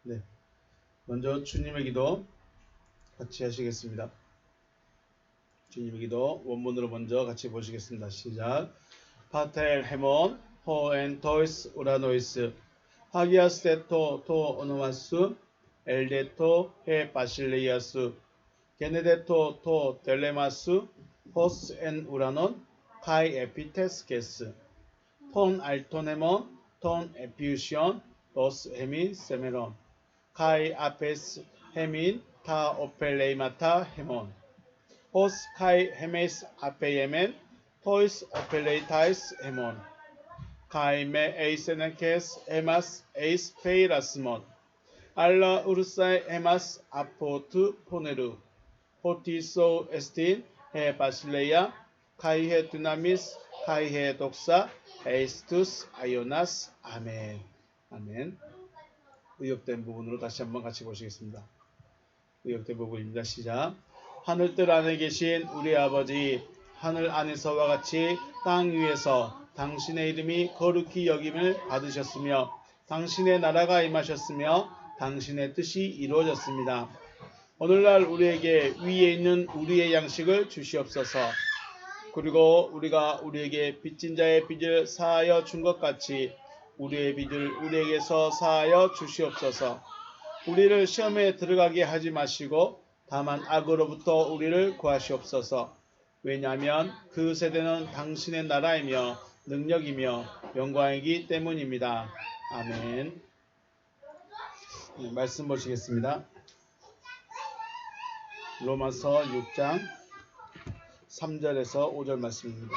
네, 먼저 주님의 기도 같이 하시겠습니다. 주님의 기도 원문으로 먼저 같이 보시겠습니다. 시작. 파텔 헤몬 호엔 토이스 우라노이스 하기아스 데토 토 오노마스 엘데토 헤 바실레이아스 게네데토 토 델레마스 호스 엔 우라논 카이 에피테스케스 톤 알토네몬 톤 에피우시온 로스 헤민 세메론 카이 아페스 헤민 타 오펠레이마타 헤몬 호스 카이 헤메스 아페예멘 토이스 오펠레이타이스 헤몬 카이 메 에이세네케스 헤마스 에이스 페이라스몬 알라 우르사이 헤마스 아포트 포네르 포티소 에스틴 헤 바실레야 카이헤 두나미스 카이헤 독사 에이스투스 아이오나스 아멘. 아멘. 의역된 부분으로 다시 한번 같이 보시겠습니다. 의역된 부분입니다. 시작. 하늘뜰 안에 계신 우리 아버지, 하늘 안에서와 같이 땅 위에서 당신의 이름이 거룩히 여김을 받으셨으며 당신의 나라가 임하셨으며 당신의 뜻이 이루어졌습니다. 오늘날 우리에게 위에 있는 우리의 양식을 주시옵소서. 그리고 우리가 우리에게 빚진 자의 빚을 사하여 준 것 같이 우리의 빚을 우리에게서 사하여 주시옵소서. 우리를 시험에 들어가게 하지 마시고 다만 악으로부터 우리를 구하시옵소서. 왜냐하면 그 세대는 당신의 나라이며 능력이며 영광이기 때문입니다. 아멘. 네, 말씀 보시겠습니다. 로마서 6장 3절에서 5절 말씀입니다.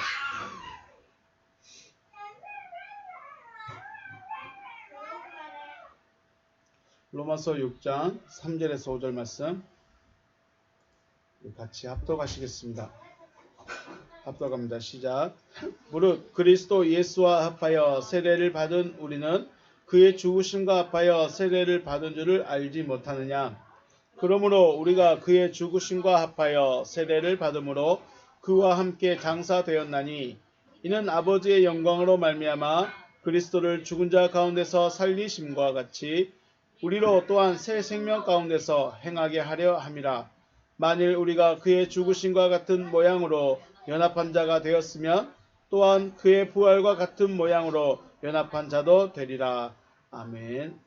로마서 6장 3절에서 5절 말씀 같이 합독하시겠습니다. 합독합니다. 시작. 무릇 그리스도 예수와 합하여 세례를 받은 우리는 그의 죽으심과 합하여 세례를 받은 줄을 알지 못하느냐. 그러므로 우리가 그의 죽으심과 합하여 세례를 받음으로 그와 함께 장사되었나니 이는 아버지의 영광으로 말미암아 그리스도를 죽은 자 가운데서 살리심과 같이 우리로 또한 새 생명 가운데서 행하게 하려 함이라. 만일 우리가 그의 죽으심과 같은 모양으로 연합한 자가 되었으면 또한 그의 부활과 같은 모양으로 연합한 자도 되리라. 아멘.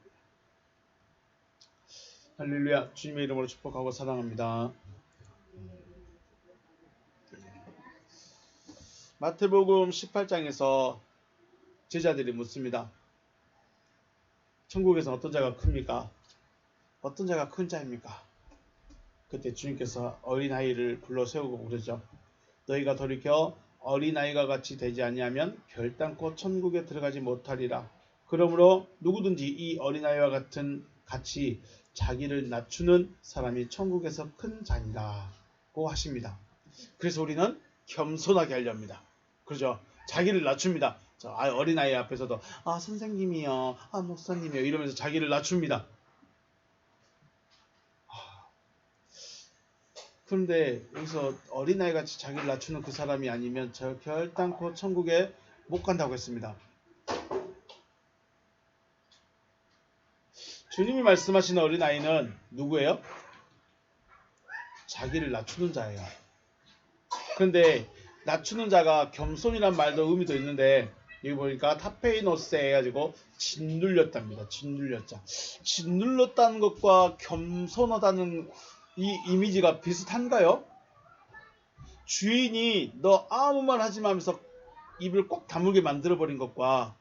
할렐루야. 주님의 이름으로 축복하고 사랑합니다. 마태복음 18장에서 제자들이 묻습니다. 천국에서 어떤 자가 큽니까? 어떤 자가 큰 자입니까? 그때 주님께서 어린아이를 불러 세우고 그러죠. 너희가 돌이켜 어린아이가 같이 되지 아니하면 결단코 천국에 들어가지 못하리라. 그러므로 누구든지 이 어린아이와 같은 같이 자기를 낮추는 사람이 천국에서 큰 자니라고 하십니다. 그래서 우리는 겸손하게 하려 합니다. 그렇죠? 자기를 낮춥니다. 어린아이 앞에서도 선생님이요, 목사님이요 이러면서 자기를 낮춥니다. 그런데 여기서 어린아이같이 자기를 낮추는 그 사람이 아니면 결단코 천국에 못 간다고 했습니다. 주님이 말씀하시는 어린아이는 누구예요? 자기를 낮추는 자예요. 그런데 낮추는 자가 겸손이란 말도 의미도 있는데 여기 보니까 타페이노스 해가지고 짓눌렸답니다. 짓눌렸다는 것과 겸손하다는 이 이미지가 비슷한가요? 주인이 너 아무 말 하지 마 하면서 입을 꼭 다물게 만들어버린 것과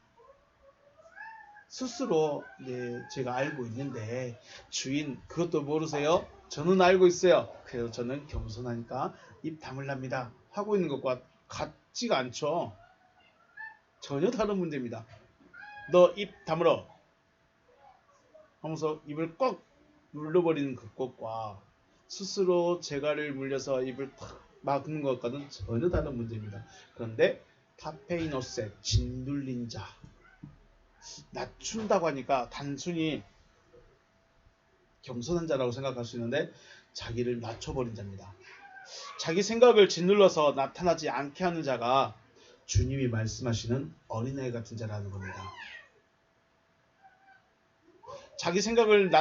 스스로 제가 알고 있는데 주인 그것도 모르세요? 저는 알고 있어요. 그래서 저는 겸손하니까 입 다물랍니다 하고 있는 것과 같지가 않죠. 전혀 다른 문제입니다. 너 입 다물어 하면서 입을 꽉 눌러버리는 그것과 스스로 재갈을 물려서 입을 탁 막는 것과는 전혀 다른 문제입니다. 그런데 타페이노세 짓눌린 자, 낮춘다고 하니까 단순히 겸손한 자라고 생각할 수 있는데 자기를 낮춰버린 자입니다. 자기 생각을 짓눌러서 나타나지 않게 하는 자가 주님이 말씀하시는 어린아이 같은 자라는 겁니다. 자기 생각을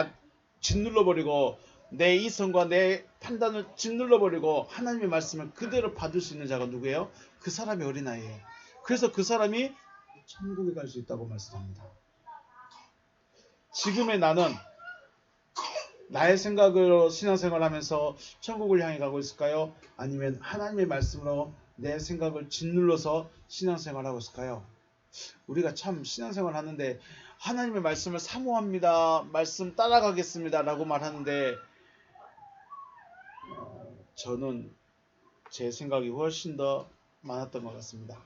짓눌러버리고 내 이성과 내 판단을 짓눌러버리고 하나님의 말씀을 그대로 받을 수 있는 자가 누구예요? 그 사람이 어린아이예요. 그래서 그 사람이 천국에 갈 수 있다고 말씀합니다. 지금의 나는 나의 생각으로 신앙생활을 하면서 천국을 향해 가고 있을까요? 아니면 하나님의 말씀으로 내 생각을 짓눌러서 신앙생활을 하고 있을까요? 우리가 참 신앙생활을 하는데 하나님의 말씀을 사모합니다. 말씀 따라가겠습니다. 라고 말하는데 저는 제 생각이 훨씬 더 많았던 것 같습니다.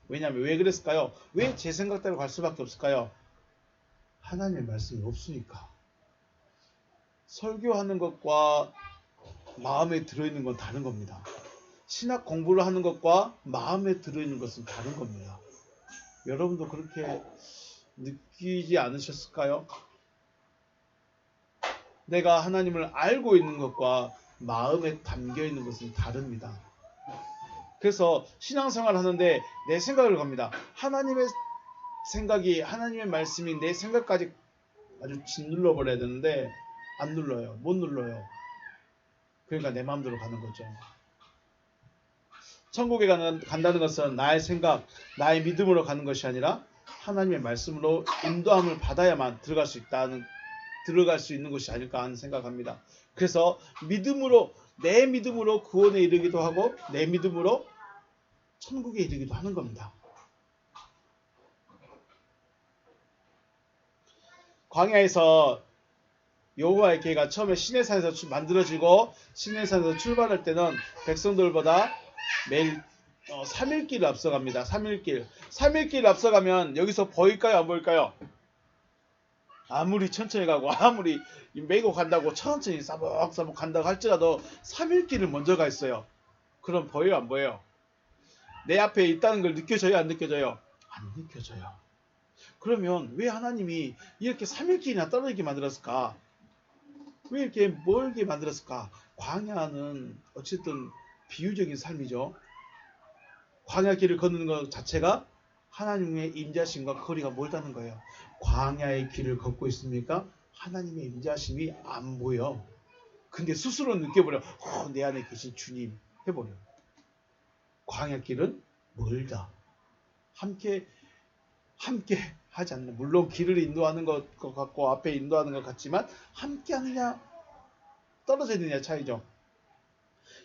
왜냐하면 왜 그랬을까요? 왜 제 생각대로 갈 수밖에 없을까요? 하나님의 말씀이 없으니까. 설교하는 것과 마음에 들어있는 건 다른 겁니다. 신학 공부를 하는 것과 마음에 들어있는 것은 다른 겁니다. 여러분도 그렇게 느끼지 않으셨을까요? 내가 하나님을 알고 있는 것과 마음에 담겨 있는 것은 다릅니다. 그래서 신앙생활을 하는데 내 생각을 겁니다. 하나님의 생각이, 하나님의 말씀이 내 생각까지 아주 짓눌러 버려야 되는데 안 눌러요. 못 눌러요. 그러니까 내 마음대로 가는 거죠. 천국에 간다는 것은 나의 생각, 나의 믿음으로 가는 것이 아니라 하나님의 말씀으로 인도함을 받아야만 들어갈 수 있는 것이 아닐까 하는 생각합니다. 그래서 내 믿음으로 구원에 이르기도 하고 내 믿음으로 천국에 이르기도 하는 겁니다. 광야에서 여호와의 계가 처음에 시내산에서 만들어지고 시내산에서 출발할 때는 백성들보다 매일 3일길을 앞서갑니다. 3일길 앞서가면 여기서 보일까요? 안 보일까요? 아무리 천천히 가고 아무리 메고 간다고 천천히 싸복싸복 간다고 할지라도 3일길을 먼저 가 있어요. 그럼 보여요? 안 보여요? 내 앞에 있다는 걸 느껴져요? 안 느껴져요? 안 느껴져요. 그러면 왜 하나님이 이렇게 3일길이나 떨어지게 만들었을까? 왜 이렇게 멀게 만들었을까? 광야는 어쨌든 비유적인 삶이죠. 광야길을 걷는 것 자체가 하나님의 임재하심과 거리가 멀다는 거예요. 광야의 길을 걷고 있습니까? 하나님의 임재하심이 안 보여. 근데 스스로 느껴버려. 내 안에 계신 주님 해버려. 광야길은 멀다. 함께 하지 않는, 물론 길을 인도하는 것 같고 앞에 인도하는 것 같지만 함께 하느냐 떨어져 있느냐 차이죠.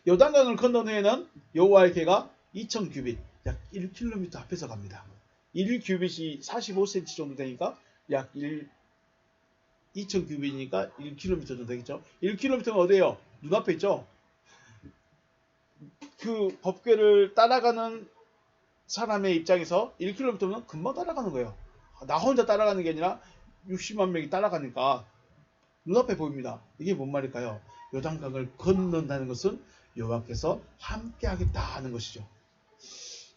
요단강을 건넌 후에는 여호와의 계가 2000규빗, 약 1km 앞에서 갑니다. 1규빗이 45cm 정도 되니까 약 2000규빗이니까 1km 정도 되겠죠. 1km는 어디예요? 눈앞에 있죠. 그 법궤를 따라가는 사람의 입장에서 1km는 금방 따라가는 거예요. 나 혼자 따라가는 게 아니라 60만 명이 따라가니까 눈앞에 보입니다. 이게 뭔 말일까요? 요단강을 건넌다는 것은 여호와께서 함께 하겠다 하는 것이죠.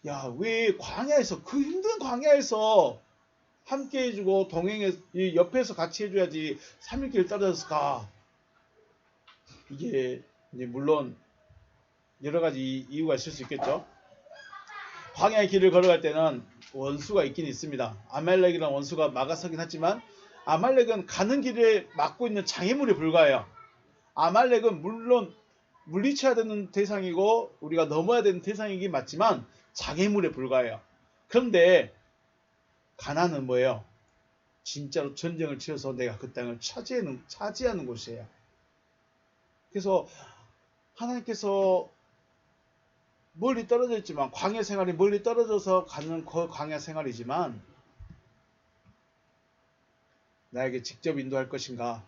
야, 왜 광야에서, 그 힘든 광야에서 함께 해주고 옆에서 같이 해줘야지 3일길 떨어졌을까? 이게 이제 물론 여러 가지 이유가 있을 수 있겠죠. 광야의 길을 걸어갈 때는 원수가 있긴 있습니다. 아말렉이라는 원수가 막아서긴 하지만 아말렉은 가는 길에 막고 있는 장애물에 불과해요. 아말렉은 물론 물리쳐야 되는 대상이고 우리가 넘어야 되는 대상이긴 맞지만 장애물에 불과해요. 그런데 가나안은 뭐예요? 진짜로 전쟁을 치러서 내가 그 땅을 차지하는 곳이에요. 그래서 하나님께서 멀리 떨어져 있지만, 광야 생활이 멀리 떨어져서 가는 그 광야 생활이지만 나에게 직접 인도할 것인가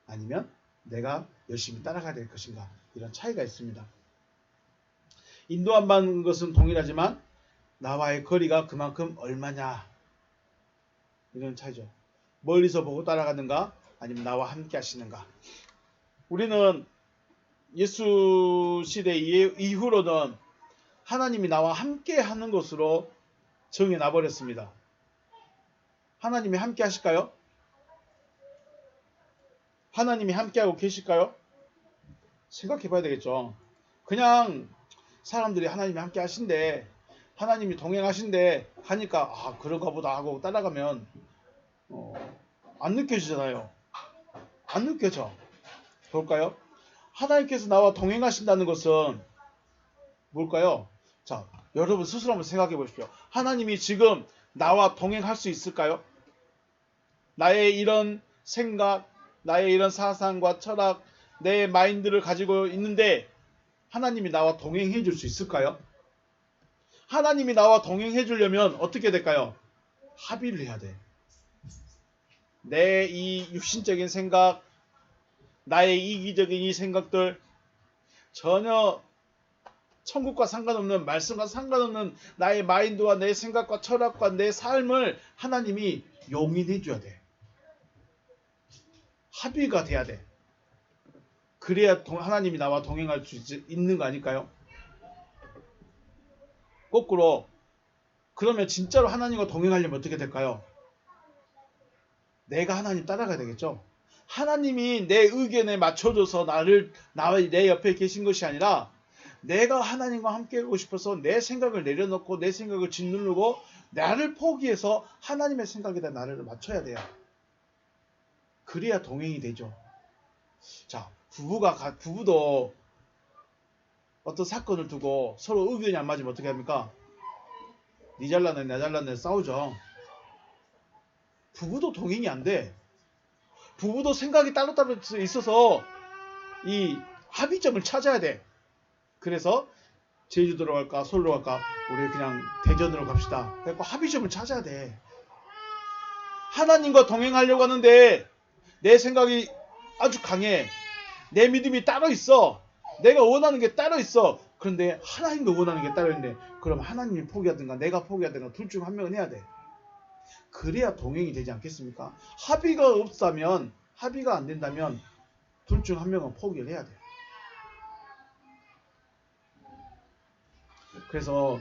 아니면 내가 열심히 따라가야 될 것인가, 이런 차이가 있습니다. 인도함 받는 것은 동일하지만 나와의 거리가 그만큼 얼마냐, 이런 차이죠. 멀리서 보고 따라가는가 아니면 나와 함께 하시는가. 우리는 예수 시대 이후로는 하나님이 나와 함께 하는 것으로 정해놔 버렸습니다. 하나님이 함께 하실까요? 하나님이 함께하고 계실까요? 생각해 봐야 되겠죠. 그냥 사람들이 하나님이 함께 하신대, 하나님이 동행하신대 하니까 그런가 보다 하고 따라가면 안 느껴지잖아요. 안 느껴져. 볼까요? 하나님께서 나와 동행하신다는 것은 뭘까요? 자, 여러분 스스로 한번 생각해 보십시오. 하나님이 지금 나와 동행할 수 있을까요? 나의 이런 생각, 나의 이런 사상과 철학, 내 마인드를 가지고 있는데 하나님이 나와 동행해 줄 수 있을까요? 하나님이 나와 동행해 주려면 어떻게 될까요? 합의를 해야 돼. 내 이 육신적인 생각, 나의 이기적인 이 생각들, 전혀 천국과 상관없는, 말씀과 상관없는 나의 마인드와 내 생각과 철학과 내 삶을 하나님이 용인해 줘야 돼. 합의가 돼야 돼. 그래야 하나님이 나와 동행할 수 있는 거 아닐까요? 거꾸로 그러면 진짜로 하나님과 동행하려면 어떻게 될까요? 내가 하나님 따라가야 되겠죠. 하나님이 내 의견에 맞춰줘서 내 옆에 계신 것이 아니라 내가 하나님과 함께 하고 싶어서 내 생각을 내려놓고 내 생각을 짓누르고 나를 포기해서 하나님의 생각에다 나를 맞춰야 돼요. 그래야 동행이 되죠. 자, 부부도 어떤 사건을 두고 서로 의견이 안 맞으면 어떻게 합니까? 니 잘났네 나 잘났네 싸우죠. 부부도 동행이 안 돼. 부부도 생각이 따로따로 있어서 이 합의점을 찾아야 돼. 그래서 제주도로 갈까 서울로 갈까 우리 그냥 대전으로 갑시다. 그래서 합의점을 찾아야 돼. 하나님과 동행하려고 하는데 내 생각이 아주 강해. 내 믿음이 따로 있어. 내가 원하는 게 따로 있어. 그런데 하나님도 원하는 게 따로 있는데 그럼 하나님이 포기하든가 내가 포기하든가 둘 중 한 명은 해야 돼. 그래야 동행이 되지 않겠습니까? 합의가 안 된다면 둘 중 한 명은 포기를 해야 돼. 그래서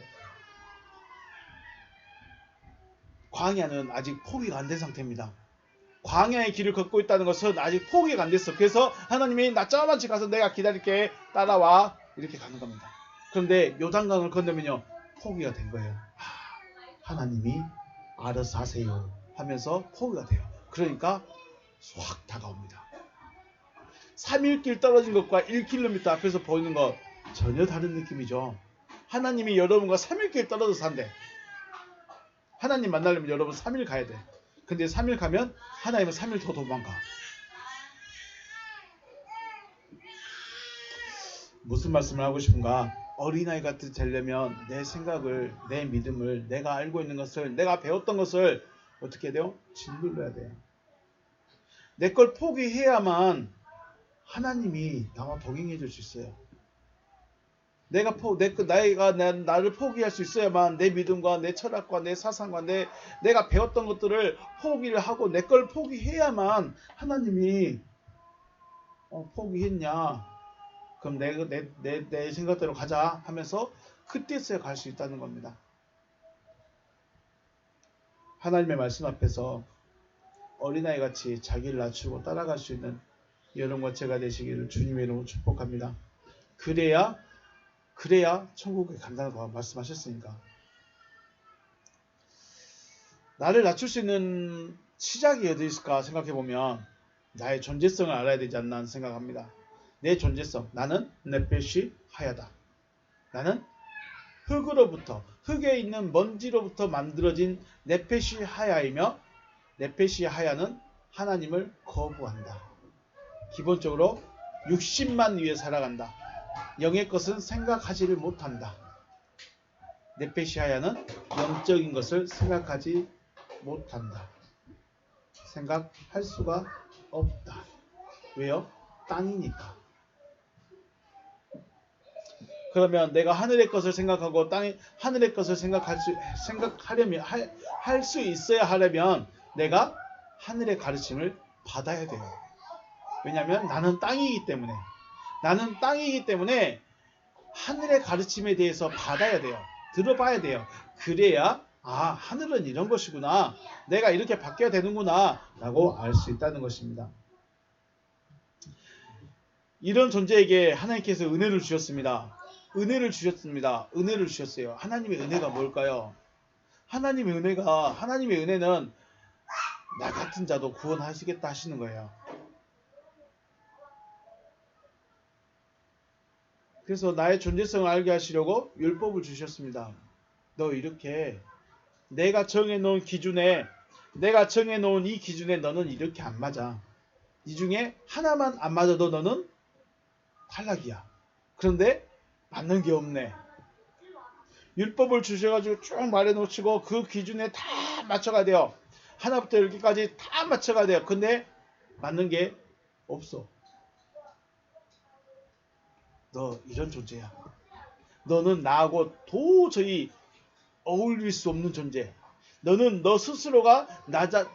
광야는 아직 포기가 안 된 상태입니다. 광야의 길을 걷고 있다는 것은 아직 포기가 안 됐어. 그래서 하나님이 나 저만치 가서 내가 기다릴게 따라와 이렇게 가는 겁니다. 그런데 요단강을 건너면요 포기가 된 거예요. 하나님이 알아서 하세요 하면서 포기가 돼요. 그러니까 확 다가옵니다. 3일길 떨어진 것과 1km 앞에서 보이는 것 전혀 다른 느낌이죠. 하나님이 여러분과 3일길 떨어져서 산대. 하나님 만나려면 여러분 3일 가야 돼. 근데 3일 가면 하나님은 3일 더 도망가. 무슨 말씀을 하고 싶은가? 어린아이 같이 되려면 내 생각을, 내 믿음을, 내가 알고 있는 것을, 내가 배웠던 것을 어떻게 해야 돼요? 짓눌러야 돼요. 내 걸 포기해야만 하나님이 나와 동행해 줄 수 있어요. 나를 포기할 수 있어야만 내 믿음과 내 철학과 내 사상과 내가 배웠던 것들을 포기를 하고 내 걸 포기해야만 하나님이 포기했냐? 그럼 내 생각대로 가자 하면서 그때서야 갈 수 있다는 겁니다. 하나님의 말씀 앞에서 어린아이같이 자기를 낮추고 따라갈 수 있는 여러분과 제가 되시기를 주님의 이름으로 축복합니다. 그래야 천국에 간다고 말씀하셨으니까. 나를 낮출 수 있는 시작이 어디 있을까 생각해보면 나의 존재성을 알아야 되지 않나 생각합니다. 내 존재성. 나는 네페시 하야다. 나는 흙에 있는 먼지로부터 만들어진 네페시 하야이며 네페시 하야는 하나님을 거부한다. 기본적으로 육신만 위해 살아간다. 영의 것은 생각하지를 못한다. 네페시 하야는 영적인 것을 생각하지 못한다. 생각할 수가 없다. 왜요? 땅이니까. 그러면 내가 하늘의 것을 생각하고 하늘의 것을 생각하려면 할 수 있어야 하려면 내가 하늘의 가르침을 받아야 돼요. 왜냐하면 나는 땅이기 때문에 하늘의 가르침에 대해서 받아야 돼요. 들어봐야 돼요. 그래야 하늘은 이런 것이구나. 내가 이렇게 바뀌어야 되는구나 라고 알 수 있다는 것입니다. 이런 존재에게 하나님께서 은혜를 주셨습니다. 은혜를 주셨어요. 하나님의 은혜가 뭘까요? 하나님의 은혜는 나 같은 자도 구원하시겠다 하시는 거예요. 그래서 나의 존재성을 알게 하시려고 율법을 주셨습니다. 너 이렇게 내가 정해놓은 기준에 이 기준에 너는 이렇게 안 맞아. 이 중에 하나만 안 맞아도 너는 탈락이야. 그런데 맞는 게 없네. 율법을 주셔가지고 쭉 말해놓으시고 그 기준에 다 맞춰가야 돼요. 하나부터 10개까지 다 맞춰가야 돼요. 근데 맞는 게 없어. 너 이런 존재야. 너는 나하고 도저히 어울릴 수 없는 존재. 너는 너 스스로가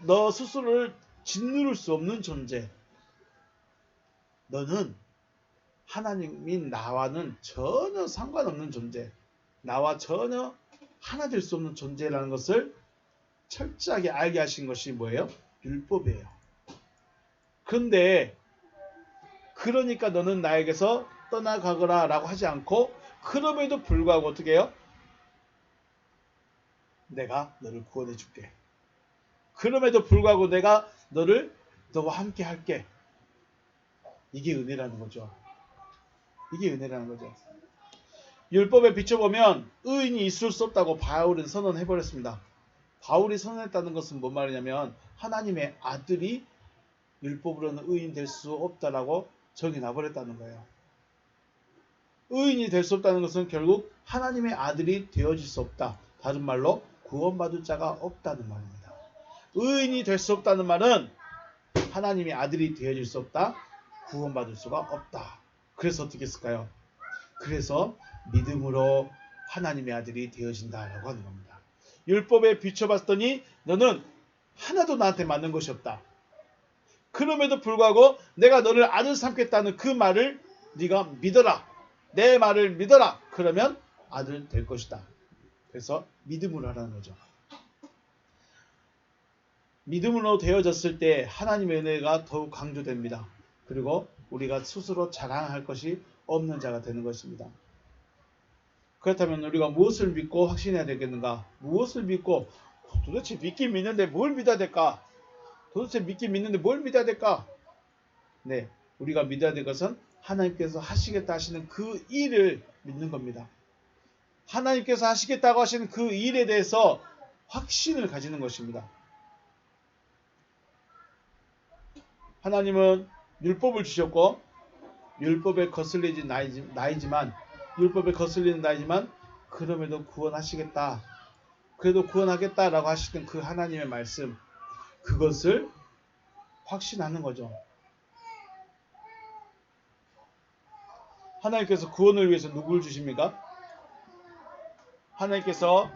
너 스스로를 짓누를 수 없는 존재. 너는 하나님인 나와는 전혀 상관없는 존재. 나와 전혀 하나 될 수 없는 존재라는 것을 철저하게 알게 하신 것이 뭐예요? 율법이에요. 그런데 그러니까 너는 나에게서 떠나가거라 라고 하지 않고 그럼에도 불구하고 어떻게 해요? 내가 너를 구원해 줄게. 그럼에도 불구하고 내가 너와 함께 할게. 이게 은혜라는 거죠. 이게 은혜라는 거죠. 율법에 비춰보면 의인이 있을 수 없다고 바울은 선언해버렸습니다. 바울이 선언했다는 것은 뭔 말이냐면 하나님의 아들이 율법으로는 의인 될 수 없다라고 정해놔버렸다는 거예요. 의인이 될 수 없다는 것은 결국 하나님의 아들이 되어질 수 없다. 다른 말로 구원받을 자가 없다는 말입니다. 의인이 될 수 없다는 말은 하나님의 아들이 되어질 수 없다. 구원받을 수가 없다. 그래서 어떻게 했을까요? 그래서 믿음으로 하나님의 아들이 되어진다라고 하는 겁니다. 율법에 비춰봤더니 너는 하나도 나한테 맞는 것이 없다. 그럼에도 불구하고 내가 너를 아들 삼겠다는 그 말을 네가 믿어라. 내 말을 믿어라. 그러면 아들 될 것이다. 그래서 믿음으로 하라는 거죠. 믿음으로 되어졌을 때 하나님의 은혜가 더욱 강조됩니다. 그리고 우리가 스스로 자랑할 것이 없는 자가 되는 것입니다. 그렇다면 우리가 무엇을 믿고 확신해야 되겠는가? 무엇을 믿고 도대체 믿긴 믿는데 뭘 믿어야 될까? 도대체 믿긴 믿는데 뭘 믿어야 될까? 네, 우리가 믿어야 될 것은 하나님께서 하시겠다 하시는 그 일을 믿는 겁니다. 하나님께서 하시겠다고 하시는 그 일에 대해서 확신을 가지는 것입니다. 하나님은 율법을 주셨고 율법에 거슬리는 나이지만 그럼에도 구원하시겠다. 그래도 구원하겠다라고 하시는 그 하나님의 말씀, 그것을 확신하는 거죠. 하나님께서 구원을 위해서 누구를 주십니까? 하나님께서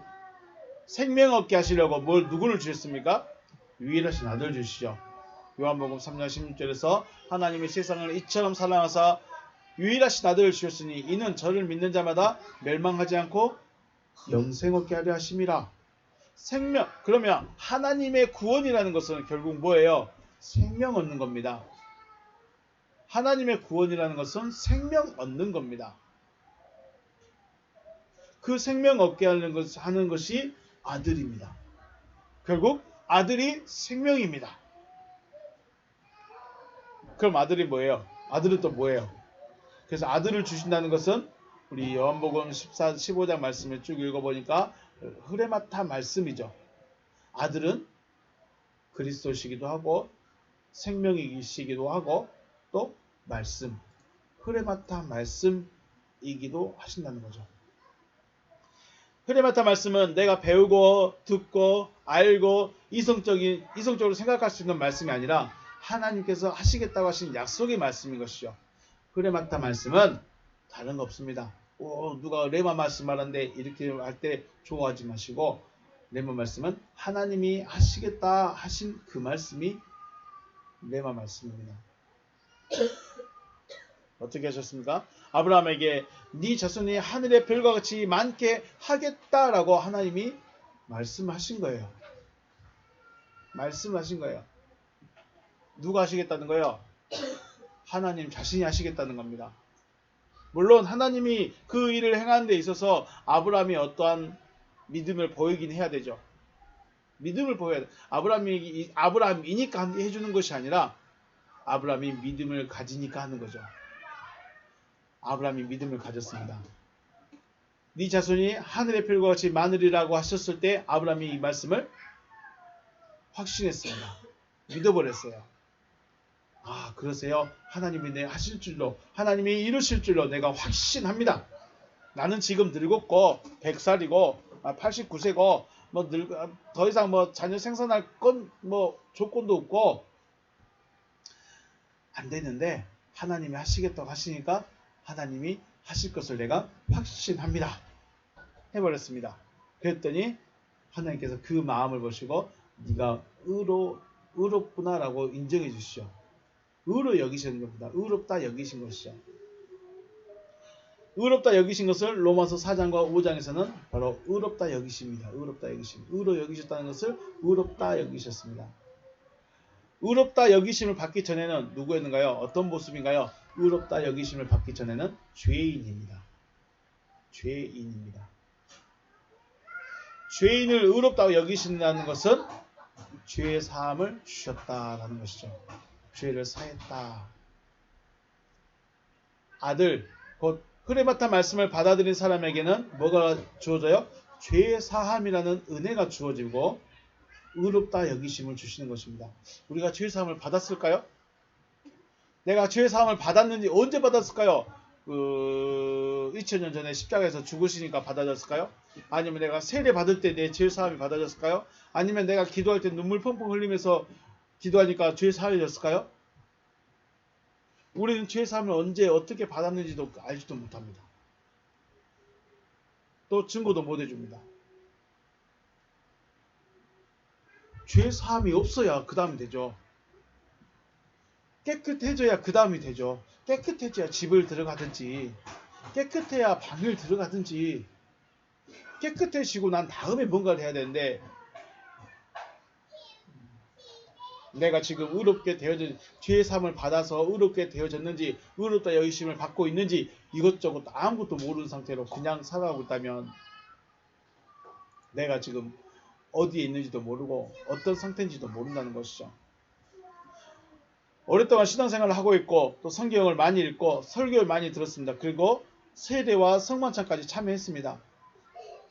생명 얻게 하시려고 누구를 주셨습니까? 유일하신 아들 주시죠. 요한복음 3장 16절에서 하나님이 세상을 이처럼 사랑하사 유일하신 아들을 주셨으니 이는 저를 믿는 자마다 멸망하지 않고 영생 얻게 하려 하심이라. 생명, 그러면 하나님의 구원이라는 것은 결국 뭐예요? 생명 얻는 겁니다. 하나님의 구원이라는 것은 생명 얻는 겁니다. 그 생명 얻게 하는 것이 아들입니다. 결국 아들이 생명입니다. 그럼 아들이 뭐예요? 아들은 또 뭐예요? 그래서 아들을 주신다는 것은 우리 요한복음 15장 말씀을 쭉 읽어보니까 흐레마타 말씀이죠. 아들은 그리스도시기도 하고 생명이시기도 하고 또 말씀, 흐레마타 말씀이기도 하신다는 거죠. 흐레마타 말씀은 내가 배우고 듣고 알고 이성적으로 생각할 수 있는 말씀이 아니라 하나님께서 하시겠다고 하신 약속의 말씀인 것이죠. 흐레마타 말씀은 다른 거 없습니다. 누가 레마 말씀 하는데 이렇게 할 때 좋아하지 마시고, 레마 말씀은 하나님이 하시겠다 하신 그 말씀이 레마 말씀입니다. 어떻게 하셨습니까? 아브라함에게 네 자손이 하늘의 별과 같이 많게 하겠다라고 하나님이 말씀하신 거예요. 말씀하신 거예요. 누가 하시겠다는 거예요? 하나님 자신이 하시겠다는 겁니다. 물론 하나님이 그 일을 행하는 데 있어서 아브라함이 어떠한 믿음을 보이긴 해야 되죠. 믿음을 보여야 돼. 아브라함이니까 해주는 것이 아니라 아브라함이 믿음을 가지니까 하는 거죠. 아브라함이 믿음을 가졌습니다. 네 자손이 하늘의 별과 같이 많으리라고 하셨을 때 아브라함이 이 말씀을 확신했습니다. 믿어버렸어요. 아, 그러세요? 하나님이 내 하실 줄로, 하나님이 이루실 줄로 내가 확신합니다. 나는 지금 늙었고 100살이고 89세고 더 이상 자녀 생산할 조건도 없고 안 되는데 하나님이 하시겠다고 하시니까 하나님이 하실 것을 내가 확신합니다. 해버렸습니다. 그랬더니 하나님께서 그 마음을 보시고 네가 의롭구나라고 인정해 주시죠. 의로 여기시는 겁니다. 의롭다 여기신 것이죠. 의롭다 여기신 것을 로마서 4장과 5장에서는 바로 의롭다 여기십니다. 의롭다 여기심. 의로 여기셨다는 것을 의롭다 여기셨습니다. 의롭다 여기심을 받기 전에는 누구였는가요? 어떤 모습인가요? 의롭다 여기심을 받기 전에는 죄인입니다. 죄인입니다. 죄인을 의롭다고 여기신다는 것은 죄의 사함을 주셨다라는 것이죠. 죄를 사했다. 아들, 곧 흐레마타 말씀을 받아들인 사람에게는 뭐가 주어져요? 죄의 사함이라는 은혜가 주어지고 의롭다 여기심을 주시는 것입니다. 우리가 죄의 사함을 받았을까요? 내가 죄의 사함을 받았는지 언제 받았을까요? 2000년 전에 십자가에서 죽으시니까 받아졌을까요? 아니면 내가 세례 받을 때 내 죄의 사함이 받아졌을까요? 아니면 내가 기도할 때 눈물 펑펑 흘리면서 기도하니까 죄의 사함이 졌을까요? 우리는 죄의 사함을 언제 어떻게 받았는지도 알지도 못합니다. 또 증거도 못 해줍니다. 죄의 사함이 없어야 그 다음이 되죠. 깨끗해져야 그 다음이 되죠. 깨끗해져야 집을 들어가든지 깨끗해야 방을 들어가든지 깨끗해지고 난 다음에 뭔가를 해야 되는데 내가 지금 의롭게 되어진 죄의 사함을 받아서 의롭게 되어졌는지 의롭다 여기심을 받고 있는지 이것저것 아무것도 모르는 상태로 그냥 살아가고 있다면 내가 지금 어디에 있는지도 모르고 어떤 상태인지도 모른다는 것이죠. 오랫동안 신앙생활을 하고 있고 또 성경을 많이 읽고 설교를 많이 들었습니다. 그리고 세례와 성만찬까지 참여했습니다.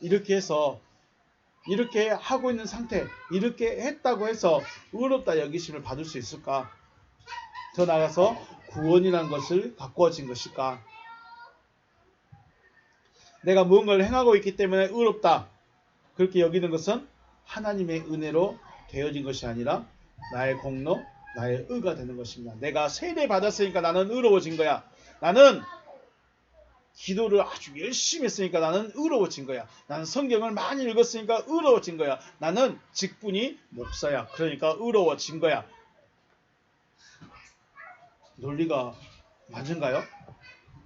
이렇게 해서 이렇게 하고 있는 상태, 이렇게 했다고 해서 의롭다 여기심을 받을 수 있을까? 더 나아가서 구원이라는 것을 가꾸어진 것일까? 내가 무언가를 행하고 있기 때문에 의롭다 그렇게 여기는 것은 하나님의 은혜로 되어진 것이 아니라 나의 공로, 나의 의가 되는 것입니다. 내가 세례 받았으니까 나는 의로워진 거야. 나는 기도를 아주 열심히 했으니까 나는 의로워진 거야. 나는 성경을 많이 읽었으니까 의로워진 거야. 나는 직분이 목사야. 그러니까 의로워진 거야. 논리가 맞은가요?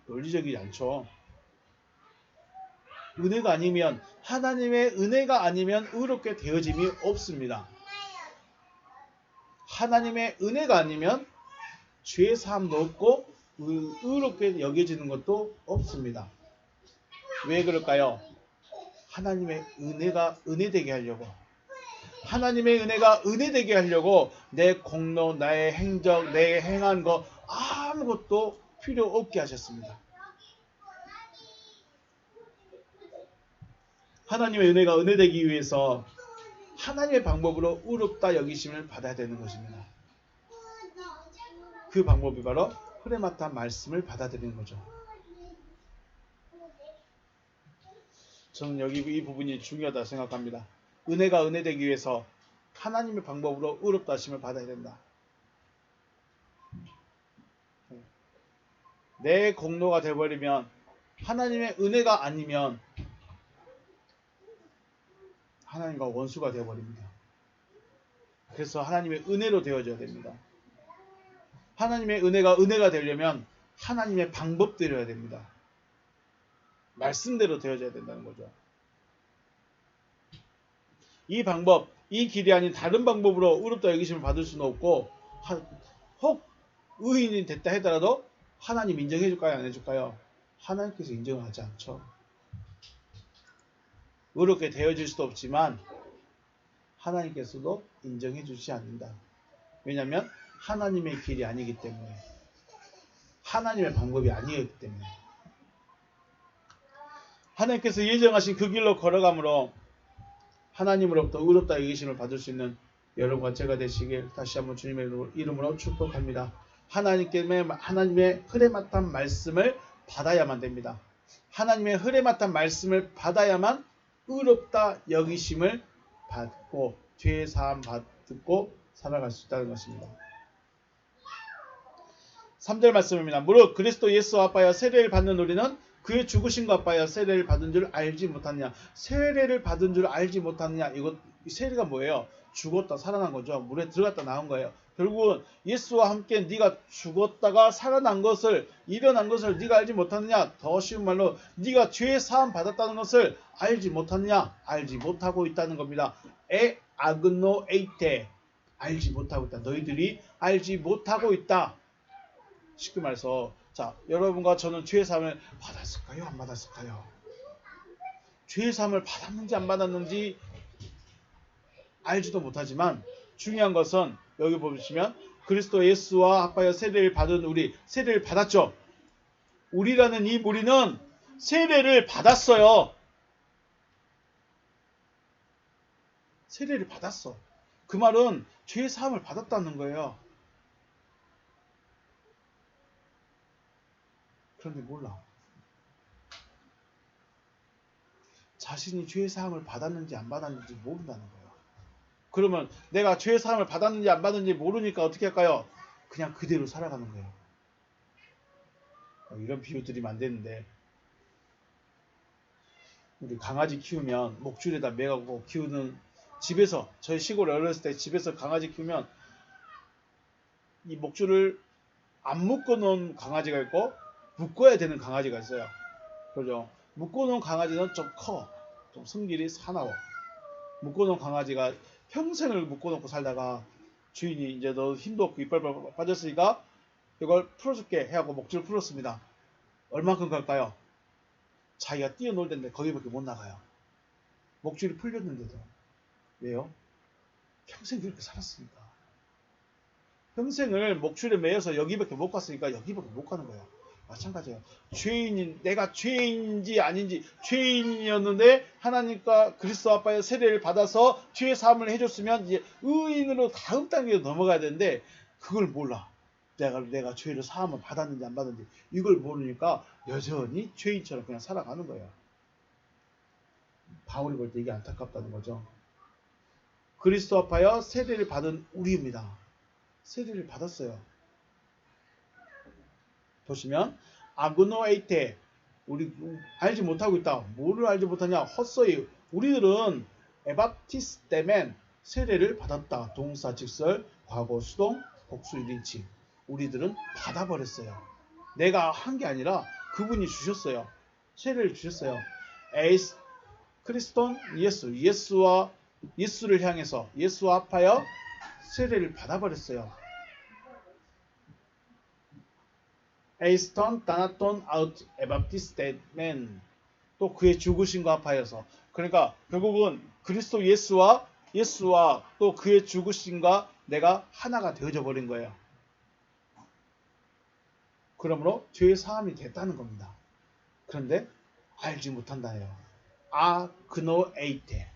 논리적이지 않죠. 은혜가 아니면 하나님의 은혜가 아니면 의롭게 되어짐이 없습니다. 하나님의 은혜가 아니면 죄의 사함도 없고 의롭게 여겨지는 것도 없습니다. 왜 그럴까요? 하나님의 은혜가 은혜되게 하려고 하나님의 은혜가 은혜되게 하려고 내 공로, 나의 행적, 내 행한 거 아무것도 필요 없게 하셨습니다. 하나님의 은혜가 은혜되기 위해서 하나님의 방법으로 의롭다 여기심을 받아야 되는 것입니다. 그 방법이 바로 흐레마타 말씀을 받아들이는 거죠. 저는 여기 이 부분이 중요하다 생각합니다. 은혜가 은혜되기 위해서 하나님의 방법으로 의롭다 하심을 받아야 된다. 내 공로가 되어버리면 하나님의 은혜가 아니면 하나님과 원수가 되어버립니다. 그래서 하나님의 은혜로 되어져야 됩니다. 하나님의 은혜가 되려면 하나님의 방법대로 해야 됩니다. 말씀대로 되어져야 된다는 거죠. 이 방법, 이 길이 아닌 다른 방법으로 의롭다 여기심을 받을 수는 없고 혹 의인이 됐다 하더라도 하나님 인정해 줄까요? 안 해줄까요? 하나님께서 인정을 하지 않죠. 의롭게 되어질 수도 없지만 하나님께서도 인정해 주지 않는다. 왜냐하면 하나님의 길이 아니기 때문에, 하나님의 방법이 아니었기 때문에. 하나님께서 예정하신 그 길로 걸어감으로 하나님으로부터 의롭다 여기심을 받을 수 있는 여러분과 제가 되시길 다시 한번 주님의 이름으로 축복합니다. 하나님의 흐레마탄 말씀을 받아야만 됩니다. 하나님의 흐레마탄 말씀을 받아야만 의롭다 여기심을 받고 죄 사함 받고 살아갈 수 있다는 것입니다. 3절 말씀입니다. 무릇 그리스도 예수와 합하여 세례를 받는 우리는 그의 죽으심과 합하여 세례를 받은 줄 알지 못하느냐. 세례를 받은 줄 알지 못하느냐. 이거 세례가 뭐예요? 죽었다 살아난 거죠. 물에 들어갔다 나온 거예요. 결국은 예수와 함께 네가 죽었다가 살아난 것을, 일어난 것을 네가 알지 못하느냐. 더 쉬운 말로 네가 죄 사함 받았다는 것을 알지 못하느냐. 알지 못하고 있다는 겁니다. 아그노 에이테, 알지 못하고 있다. 너희들이 알지 못하고 있다. 쉽게 말해서, 자, 여러분과 저는 죄 사함을 받았을까요? 안 받았을까요? 죄 사함을 받았는지 안 받았는지 알지도 못하지만 중요한 것은 여기 보시면 그리스도 예수와 합하여 세례를 받은 우리, 세례를 받았죠. 우리라는 이 무리는 세례를 받았어요. 세례를 받았어. 그 말은 죄 사함을 받았다는 거예요. 그런데 몰라. 자신이 죄 사함을 받았는지 안 받았는지 모른다는 거예요. 그러면 내가 죄 사함을 받았는지 안 받았는지 모르니까 어떻게 할까요? 그냥 그대로 살아가는 거예요. 이런 비유 드리면 안 되는데, 우리 강아지 키우면 목줄에다 매가고 키우는, 집에서, 저희 시골에 어렸을 때 집에서 강아지 키우면 이 목줄을 안 묶어 놓은 강아지가 있고 묶어야 되는 강아지가 있어요. 그죠? 묶어 놓은 강아지는 좀 커. 좀 성질이 사나워. 묶어 놓은 강아지가 평생을 묶어 놓고 살다가 주인이 이제 너 힘도 없고 이빨 빠졌으니까 이걸 풀어줄게 해갖고 목줄을 풀었습니다. 얼만큼 갈까요? 자기가 뛰어놀 텐데 거기밖에 못 나가요. 목줄이 풀렸는데도. 왜요? 평생 그렇게 살았으니까. 평생을 목줄에 매여서 여기밖에 못 갔으니까 여기밖에 못 가는 거예요. 마찬가지예요. 내가 죄인인지 아닌지, 죄인이었는데 하나님과 그리스도 아빠의 세례를 받아서 죄 사함을 해줬으면 이제 의인으로 다음 단계로 넘어가야 되는데 그걸 몰라. 내가 죄를 사함을 받았는지 안 받았는지 이걸 모르니까 여전히 죄인처럼 그냥 살아가는 거예요. 바울이 볼 때 이게 안타깝다는 거죠. 그리스도 아빠여 세례를 받은 우리입니다. 세례를 받았어요. 보시면 아그노에이테, 우리 알지 못하고 있다. 뭐를 알지 못하냐? 헛소이. 우리들은 에바티스테멘, 세례를 받았다. 동사 직설 과거 수동 복수 1인칭. 우리들은 받아버렸어요. 내가 한 게 아니라 그분이 주셨어요. 세례를 주셨어요. 에이스 크리스톤 예수를 향해서, 예수와 합하여 세례를 받아버렸어요. 에이스턴 다나톤 아웃 에바티스테멘, 또 그의 죽으심과 합하여서. 그러니까 결국은 그리스도 예수와 또 그의 죽으심과 내가 하나가 되어져 버린 거예요. 그러므로 죄의 사함이 됐다는 겁니다. 그런데 알지 못한다예요. 아그노에이테,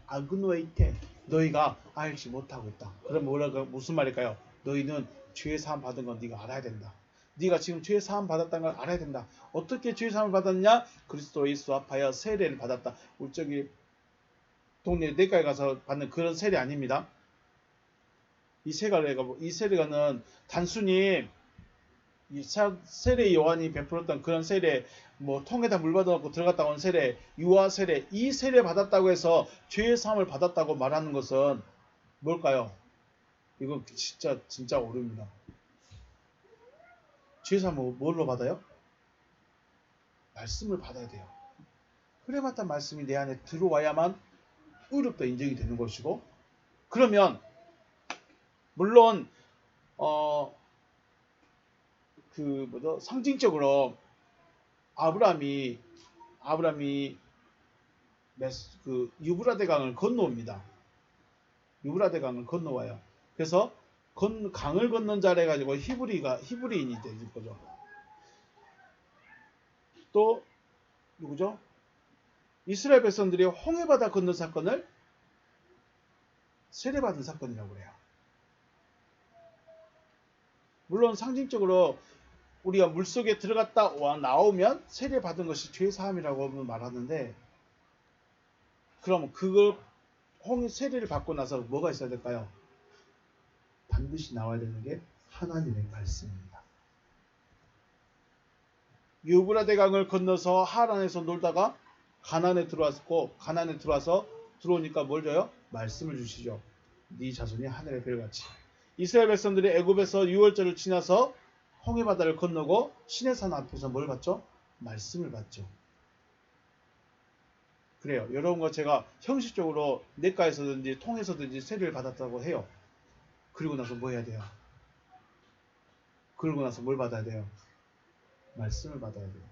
너희가 알지 못하고 있다. 그럼 무슨 말일까요? 너희는 죄의 사함 받은 건 네가 알아야 된다. 네가 지금 죄 사함 받았다는 걸 알아야 된다. 어떻게 죄 사함을 받았냐? 그리스도 예수 합하여 세례를 받았다. 우리 저기 동네 내과에 가서 받는 그런 세례 아닙니다. 이 세례가는 단순히 이 세례 요한이 베풀었던 그런 세례, 뭐 통에다 물 받아놓고 들어갔다 온 세례, 유아 세례, 이 세례 받았다고 해서 죄의 사함을 받았다고 말하는 것은 뭘까요? 이건 진짜 오류입니다. 죄 사함을 뭘로 받아요? 말씀을 받아야 돼요. 흐레마탄 말씀이 내 안에 들어와야만 의롭다 인정이 되는 것이고, 그러면 물론 상징적으로 아브라함이 그 유브라데 강을 건너옵니다. 유브라데 강을 건너와요. 그래서 강을 건넌 자를 해가지고 히브리인이 되는 거죠. 또 누구죠? 이스라엘 백성들이 홍해바다 건넌 사건을 세례받은 사건이라고 해요. 물론 상징적으로 우리가 물속에 들어갔다 나오면 세례받은 것이 죄 사함이라고 말하는데, 그럼 그걸 세례를 받고 나서 뭐가 있어야 될까요? 반드시 나와야 되는 게 하나님의 말씀입니다. 유브라데 강을 건너서 하란에서 놀다가 가나안에 들어왔고, 가나안에 들어오니까 뭘 줘요? 말씀을 주시죠. 네 자손이 하늘의 별같이. 이스라엘 백성들이 애굽에서 유월절을 지나서 홍해바다를 건너고 시내산 앞에서 뭘 받죠? 말씀을 받죠. 그래요. 여러분과 제가 형식적으로 내과에서든지 통해서든지 세례를 받았다고 해요. 그리고 나서 뭐 해야 돼요? 그러고 나서 뭘 받아야 돼요? 말씀을 받아야 돼요.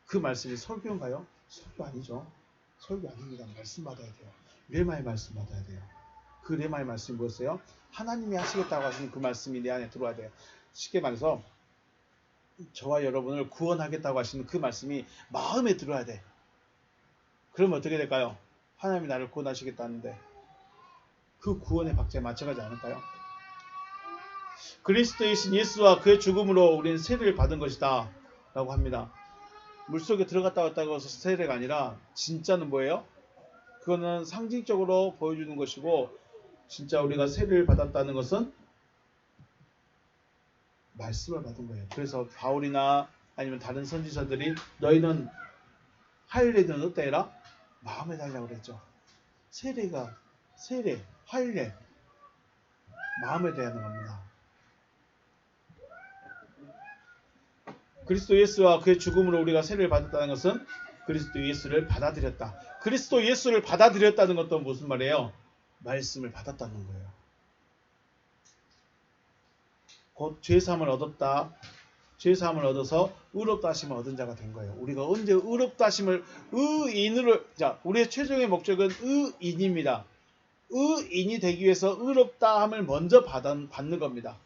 그 말씀이 설교인가요? 설교 아니죠. 설교 아닙니다. 말씀 받아야 돼요. 레마의 말씀 받아야 돼요. 그 레마의 말씀이 뭐였어요? 하나님이 하시겠다고 하시는 그 말씀이 내 안에 들어와야 돼요. 쉽게 말해서 저와 여러분을 구원하겠다고 하시는 그 말씀이 마음에 들어야 돼. 그러면 어떻게 될까요? 하나님이 나를 구원하시겠다는데 그 구원의 박자에 맞춰가지 않을까요? 그리스도이신 예수와 그의 죽음으로 우리는 세례를 받은 것이다 라고 합니다. 물속에 들어갔다 왔다고 해서 세례가 아니라 진짜는 뭐예요? 그거는 상징적으로 보여주는 것이고, 진짜 우리가 세례를 받았다는 것은 말씀을 받은 거예요. 그래서 바울이나 아니면 다른 선지자들이 너희는 할례는 어때 해라? 마음에 달라고 그랬죠. 세례, 할례, 마음에 대한 겁니다. 그리스도 예수와 그의 죽음으로 우리가 세례를 받았다는 것은 그리스도 예수를 받아들였다. 그리스도 예수를 받아들였다는 것도 무슨 말이에요? 말씀을 받았다는 거예요. 곧 죄사함을 얻었다. 죄사함을 얻어서 의롭다 하심을 얻은 자가 된 거예요. 우리가 언제 의롭다 하심을 의인으로, 자, 우리의 최종의 목적은 의인입니다. 의인이 되기 위해서 의롭다 함을 먼저 받는 겁니다.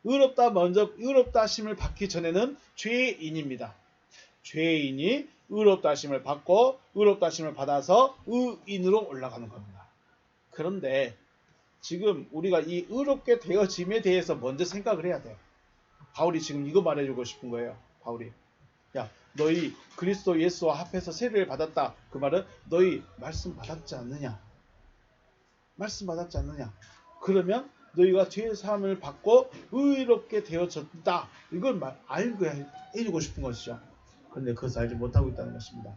의롭다 하심을 받기 전에는 죄인입니다. 죄인이 의롭다 하심을 받고 의롭다 하심을 받아서 의인으로 올라가는 겁니다. 그런데 지금 우리가 이 의롭게 되어짐에 대해서 먼저 생각을 해야 돼요. 바울이 지금 이거 말해주고 싶은 거예요. 바울이, 야, 너희 그리스도 예수와 합해서 세례를 받았다. 그 말은 너희 말씀 받았지 않느냐? 말씀 받았지 않느냐? 그러면 너희가 죄 사함을 받고 의롭게 되어졌다. 이걸 알고 해주고 싶은 것이죠. 그런데 그것을 알지 못하고 있다는 것입니다.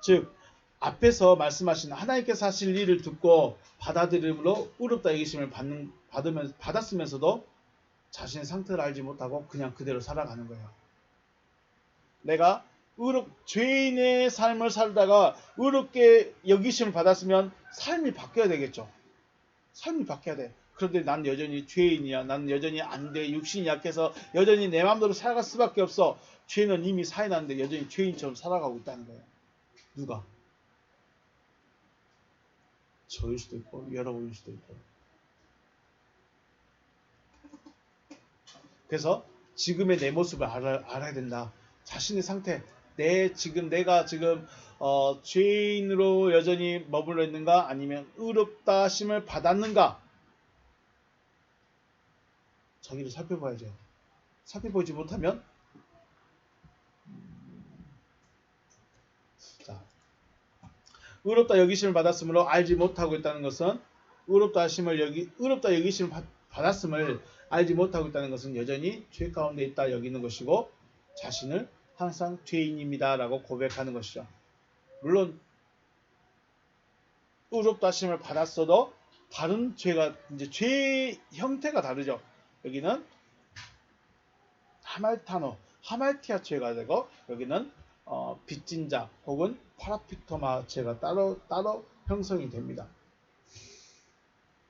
즉 앞에서 말씀하신 하나님께서 하실 일을 듣고 받아들임으로 의롭다 여기심을 받았으면서도 자신의 상태를 알지 못하고 그냥 그대로 살아가는 거예요. 내가 죄인의 삶을 살다가 의롭게 여기심을 받았으면 삶이 바뀌어야 되겠죠. 삶이 바뀌어야 돼. 그런데 난 여전히 죄인이야. 난 여전히 안 돼. 육신이 약해서 여전히 내 마음대로 살아갈 수밖에 없어. 죄는 이미 사해놨는데 여전히 죄인처럼 살아가고 있다는 거예요. 누가? 저일 수도 있고 여러분일 수도 있고. 그래서 지금의 내 모습을 알아야 된다. 자신의 상태, 내가 지금 죄인으로 여전히 머물러 있는가, 아니면 의롭다 하심을 받았는가, 자기를 살펴봐야죠. 살펴보지 못하면, 자, 의롭다 여기심을 받았으므로 알지 못하고 있다는 것은 의롭다 여기심을 받았음을 알지 못하고 있다는 것은 여전히 죄 가운데 있다 여기는 것이고, 자신을 항상 죄인입니다 라고 고백하는 것이죠. 물론 의롭다 하심을 받았어도 다른 죄가, 이제 죄 형태가 다르죠. 여기는 하말티아 죄가 되고, 여기는 빚진 자 혹은 파라피토마 죄가 따로 형성이 됩니다.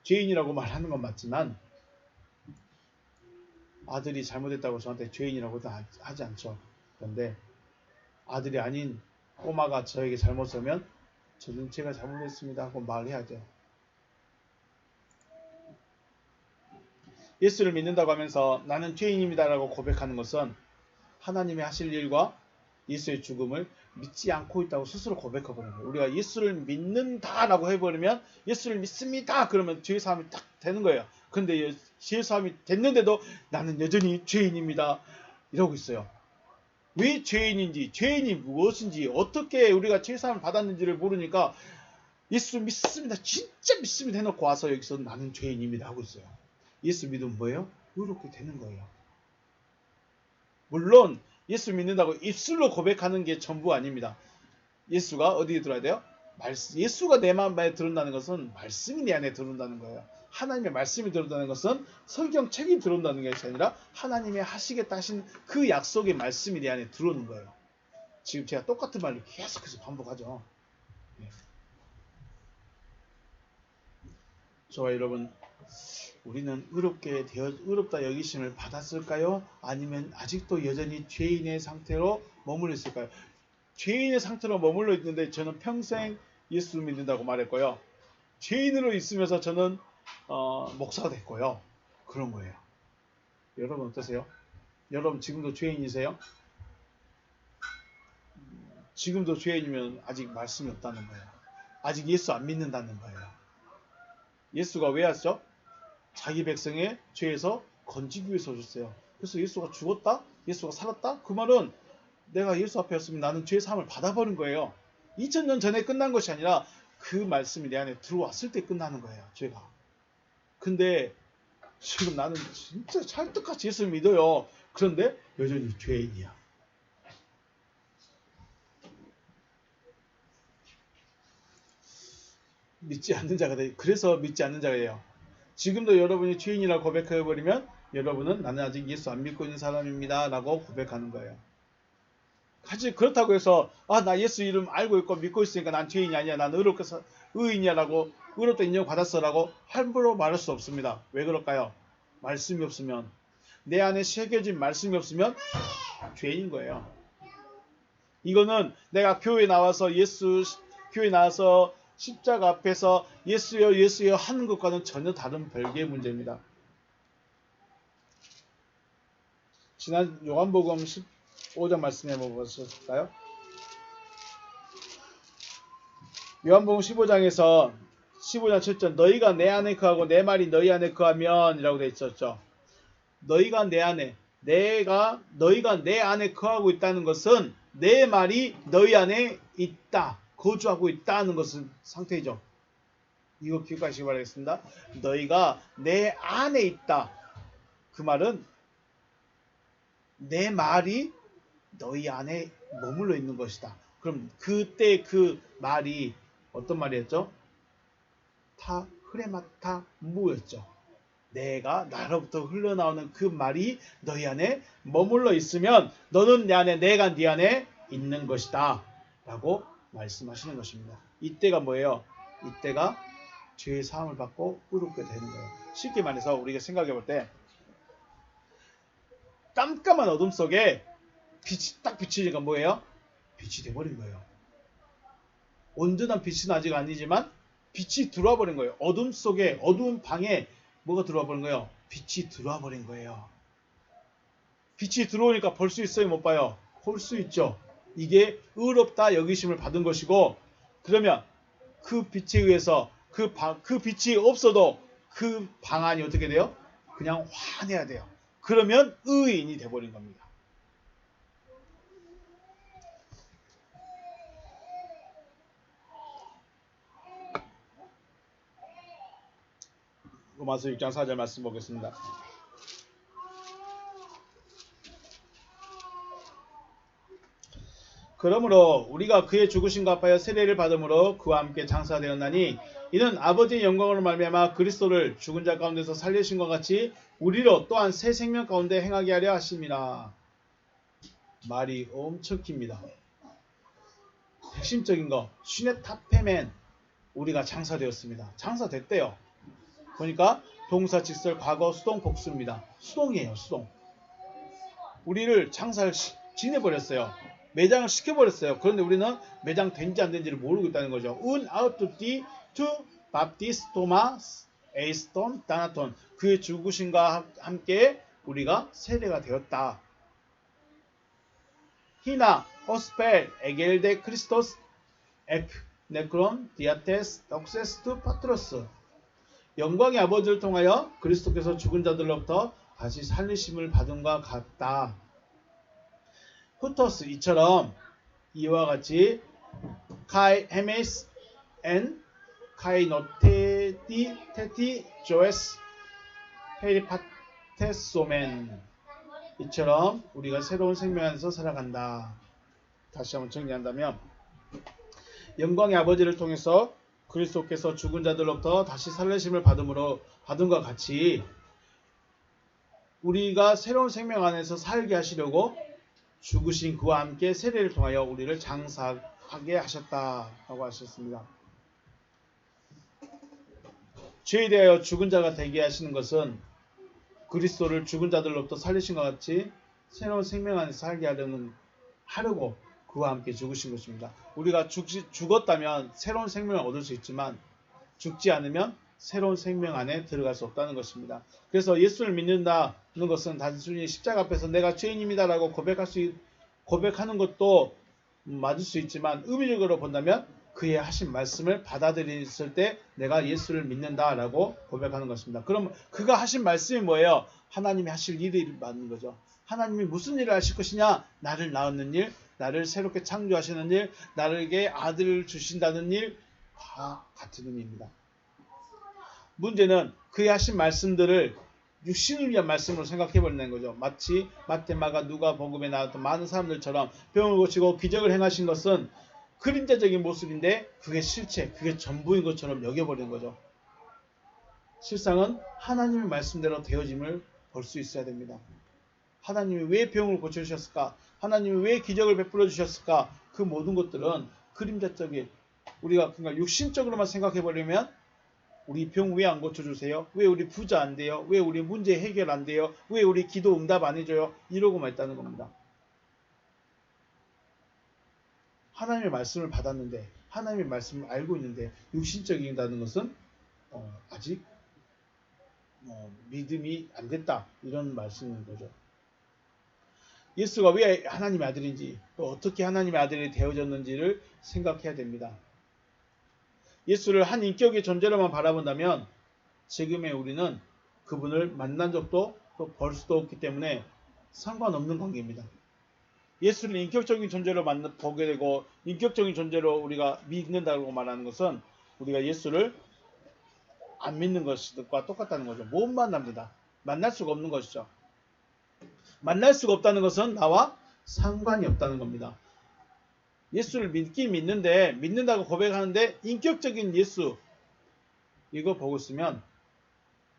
죄인이라고 말하는 건 맞지만 아들이 잘못했다고 저한테 죄인이라고 하지 않죠. 그런데 아들이 아닌 꼬마가 저에게 잘못 서면 저는 제가 잘못했습니다 하고 말해야죠. 예수를 믿는다고 하면서 나는 죄인입니다라고 고백하는 것은 하나님이 하실 일과 예수의 죽음을 믿지 않고 있다고 스스로 고백해버리는 거예요. 우리가 예수를 믿는다라고 해버리면 예수를 믿습니다. 그러면 죄 사함이 딱 되는 거예요. 그런데 죄 사함이 됐는데도 나는 여전히 죄인입니다. 이러고 있어요. 왜 죄인인지, 죄인이 무엇인지, 어떻게 우리가 죄 사함을 받았는지를 모르니까 예수 믿습니다. 진짜 믿습니다 해놓고 와서 여기서 나는 죄인입니다 하고 있어요. 예수 믿으면 뭐예요? 의롭게 되는 거예요. 물론 예수 믿는다고 입술로 고백하는 게 전부 아닙니다. 예수가 어디에 들어야 돼요? 예수가 내 마음에 들어온다는 것은 말씀이 내 안에 들어온다는 거예요. 하나님의 말씀이 들어온다는 것은 성경책이 들어온다는 것이 아니라 하나님의 하시겠다 하신 그 약속의 말씀이 내 안에 들어오는 거예요. 지금 제가 똑같은 말을 계속해서 반복하죠. 저와 여러분, 우리는 의롭다 여기심을 받았을까요? 아니면 아직도 여전히 죄인의 상태로 머물러 있을까요? 죄인의 상태로 머물러 있는데 저는 평생 예수 믿는다고 말했고요. 죄인으로 있으면서 저는 목사가 됐고요. 그런 거예요. 여러분 어떠세요? 여러분 지금도 죄인이세요? 지금도 죄인이면 아직 말씀이 없다는 거예요. 아직 예수 안 믿는다는 거예요. 예수가 왜 왔죠? 자기 백성의 죄에서 건지기 위해서 오셨어요. 그래서 예수가 죽었다? 예수가 살았다? 그 말은 내가 예수 앞에 였으면 나는 죄의 사함을 받아버린 거예요. 2000년 전에 끝난 것이 아니라 그 말씀이 내 안에 들어왔을 때 끝나는 거예요. 죄가. 근데 지금 나는 진짜 찰떡같이 예수를 믿어요. 그런데 여전히 죄인이야. 믿지 않는 자가 돼. 그래서 믿지 않는 자예요. 지금도 여러분이 죄인이라고 고백해버리면 여러분은 나는 아직 예수 안 믿고 있는 사람입니다 라고 고백하는 거예요. 사실 그렇다고 해서 나 예수 이름 알고 있고 믿고 있으니까 난 죄인이 아니야. 난 의인이야 라고 의롭다 인정받았어 라고 함부로 말할 수 없습니다. 왜 그럴까요? 말씀이 없으면, 내 안에 새겨진 말씀이 없으면 죄인인 거예요. 이거는 내가 교회 나와서 십자가 앞에서 예수여 예수여 하는 것과는 전혀 다른 별개의 문제입니다. 지난 요한복음 15장 말씀해 보셨을까요? 요한복음 15장 7절 너희가 내 안에 거하고 내 말이 너희 안에 거하면 이라고 되어 있었죠. 너희가 내 안에 너희가 내 안에 거하고 있다는 것은 내 말이 너희 안에 있다. 거주하고 있다는 것은 상태이죠. 이거 기억하시기 바라겠습니다. 너희가 내 안에 있다. 그 말은 내 말이 너희 안에 머물러 있는 것이다. 그럼 그때 그 말이 어떤 말이었죠? 타 흐레마타 무였죠. 내가 나로부터 흘러나오는 그 말이 너희 안에 머물러 있으면 너는 내 안에 내가 네 안에 있는 것이다. 라고 말씀하시는 것입니다. 이때가 뭐예요? 이때가 죄의 사함을 받고 의롭게 되는 거예요. 쉽게 말해서 우리가 생각해 볼 때 깜깜한 어둠 속에 빛이 딱 비치니까 뭐예요? 빛이 돼버린 거예요. 온전한 빛은 아직 아니지만 빛이 들어와 버린 거예요. 어둠 속에, 어두운 방에 뭐가 들어와 버린 거예요? 빛이 들어와 버린 거예요. 빛이 들어오니까 볼 수 있어요? 못 봐요? 볼 수 있죠. 이게 의롭다 여기심을 받은 것이고, 그러면 그 빛에 의해서 그 빛이 없어도 그 방안이 어떻게 돼요? 그냥 환해야 돼요. 그러면 의인이 돼버린 겁니다. 로마서 6장 4절 말씀 보겠습니다. 그러므로 우리가 그의 죽으심과 합하여 세례를 받음으로 그와 함께 장사되었나니 이는 아버지의 영광으로 말미암아 그리스도를 죽은 자 가운데서 살리신 것 같이 우리로 또한 새 생명 가운데 행하게 하려 하심이라. 말이 엄청 깁니다. 핵심적인 거 시네타페멘 우리가 장사되었습니다. 장사됐대요. 보니까 동사, 직설, 과거, 수동, 복수입니다. 수동이에요. 수동. 우리를 장사를 지내버렸어요. 매장을 시켜버렸어요. 그런데 우리는 매장 된지 안 된지를 모르고 있다는 거죠. Un aututi tu baptis토마 에이스톤 다나톤. 그의 죽으심과 함께 우리가 세례가 되었다. 히나 호스펠 에겔데 크리스토스 엑 네크론 디아테스 덕세스투 파트로스. 영광의 아버지를 통하여 그리스도께서 죽은 자들로부터 다시 살리심을 받음과 같다. 후토스 이처럼 이와 같이 카이 헤메스 엔 카이 노테디 테티 조에스 페리파테소멘. 이처럼 우리가 새로운 생명 안에서 살아간다. 다시 한번 정리한다면 영광의 아버지를 통해서 그리스도께서 죽은 자들로부터 다시 살리심을 받음과 같이 우리가 새로운 생명 안에서 살게 하시려고 죽으신 그와 함께 세례를 통하여 우리를 장사하게 하셨다라고 하셨습니다. 죄에 대하여 죽은 자가 되게 하시는 것은 그리스도를 죽은 자들로부터 살리신 것 같이 새로운 생명 안에서 살게 하려고 그와 함께 죽으신 것입니다. 우리가 죽었다면 새로운 생명을 얻을 수 있지만 죽지 않으면 새로운 생명 안에 들어갈 수 없다는 것입니다. 그래서 예수를 믿는다는 것은 단순히 십자가 앞에서 내가 죄인입니다라고 고백하는 것도 맞을 수 있지만 의미적으로 본다면 그의 하신 말씀을 받아들였을 때 내가 예수를 믿는다라고 고백하는 것입니다. 그럼 그가 하신 말씀이 뭐예요? 하나님이 하실 일이 맞는 거죠. 하나님이 무슨 일을 하실 것이냐? 나를 낳는 일, 나를 새롭게 창조하시는 일, 나에게 아들을 주신다는 일, 다 같은 의미입니다. 문제는 그의 하신 말씀들을 육신을 위한 말씀으로 생각해버리는 거죠. 마치 마태, 마가, 누가, 복음에 나왔던 많은 사람들처럼 병을 고치고 기적을 행하신 것은 그림자적인 모습인데 그게 실체, 그게 전부인 것처럼 여겨버리는 거죠. 실상은 하나님의 말씀대로 되어짐을 볼 수 있어야 됩니다. 하나님이 왜 병을 고쳐주셨을까? 하나님이 왜 기적을 베풀어 주셨을까? 그 모든 것들은 그림자적인, 우리가 그러니까 육신적으로만 생각해버리면 우리 병 왜 안 고쳐주세요? 왜 우리 부자 안 돼요? 왜 우리 문제 해결 안 돼요? 왜 우리 기도 응답 안 해줘요? 이러고만 있다는 겁니다. 하나님의 말씀을 받았는데, 하나님의 말씀을 알고 있는데 육신적이다는 것은 아직 믿음이 안 됐다, 이런 말씀인 거죠. 예수가 왜 하나님의 아들인지, 또 어떻게 하나님의 아들이 되어졌는지를 생각해야 됩니다. 예수를 한 인격의 존재로만 바라본다면 지금의 우리는 그분을 만난 적도 또 볼 수도 없기 때문에 상관없는 관계입니다. 예수를 인격적인 존재로 보게 되고 인격적인 존재로 우리가 믿는다고 말하는 것은 우리가 예수를 안 믿는 것과 똑같다는 거죠. 못 만납니다. 만날 수가 없는 것이죠. 만날 수가 없다는 것은 나와 상관이 없다는 겁니다. 예수를 믿긴 믿는데, 믿는다고 고백하는데 인격적인 예수, 이거 보고 있으면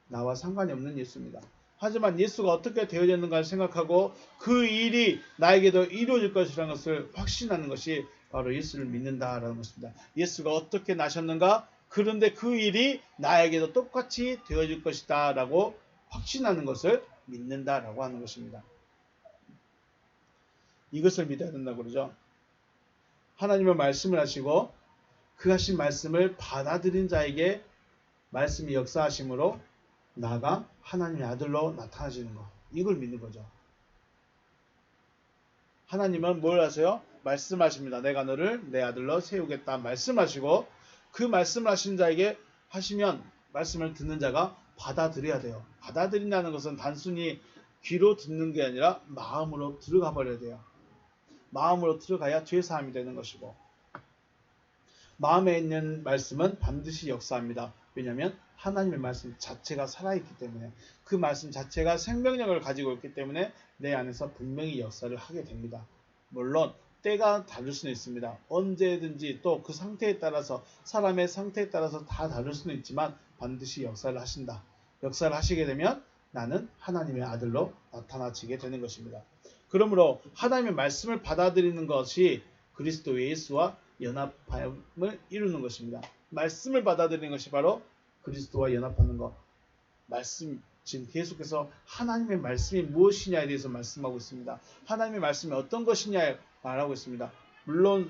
나와 상관이 없는 예수입니다. 하지만 예수가 어떻게 되어졌는가를 생각하고 그 일이 나에게도 이루어질 것이라는 것을 확신하는 것이 바로 예수를 믿는다라는 것입니다. 예수가 어떻게 나셨는가? 그런데 그 일이 나에게도 똑같이 되어질 것이다 라고 확신하는 것을 믿는다라고 하는 것입니다. 이것을 믿어야 된다고 그러죠. 하나님의 말씀을 하시고 그 하신 말씀을 받아들인 자에게 말씀이 역사하심으로 나가 하나님의 아들로 나타나시는 것, 이걸 믿는 거죠. 하나님은 뭘 하세요? 말씀하십니다. 내가 너를 내 아들로 세우겠다 말씀하시고 그 말씀을 하신 자에게 하시면 말씀을 듣는 자가 받아들여야 돼요. 받아들인다는 것은 단순히 귀로 듣는 게 아니라 마음으로 들어가 버려야 돼요. 마음으로 들어가야 죄사함이 되는 것이고, 마음에 있는 말씀은 반드시 역사합니다. 왜냐하면 하나님의 말씀 자체가 살아있기 때문에, 그 말씀 자체가 생명력을 가지고 있기 때문에 내 안에서 분명히 역사를 하게 됩니다. 물론 때가 다를 수는 있습니다. 언제든지 또 그 상태에 따라서, 사람의 상태에 따라서 다 다를 수는 있지만 반드시 역사를 하신다. 역사를 하시게 되면 나는 하나님의 아들로 나타나지게 되는 것입니다. 그러므로 하나님의 말씀을 받아들이는 것이 그리스도 예수와 연합함을 이루는 것입니다. 말씀을 받아들이는 것이 바로 그리스도와 연합하는 것. 말씀, 지금 계속해서 하나님의 말씀이 무엇이냐에 대해서 말씀하고 있습니다. 하나님의 말씀이 어떤 것이냐에 말하고 있습니다. 물론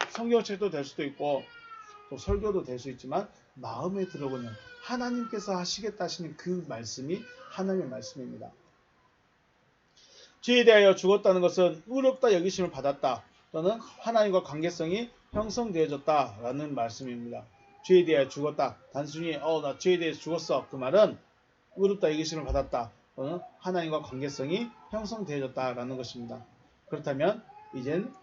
성경책도 될 수도 있고 또 설교도 될 수 있지만 마음에 들어오는 하나님께서 하시겠다 하시는 그 말씀이 하나님의 말씀입니다. 죄에 대하여 죽었다는 것은 의롭다 여기심을 받았다 또는 하나님과 관계성이 형성되어졌다라는 말씀입니다. 죄에 대하여 죽었다. 단순히 나 죄에 대해서 죽었어. 그 말은 의롭다 여기심을 받았다 또는 하나님과 관계성이 형성되어졌다라는 것입니다. 그렇다면 이젠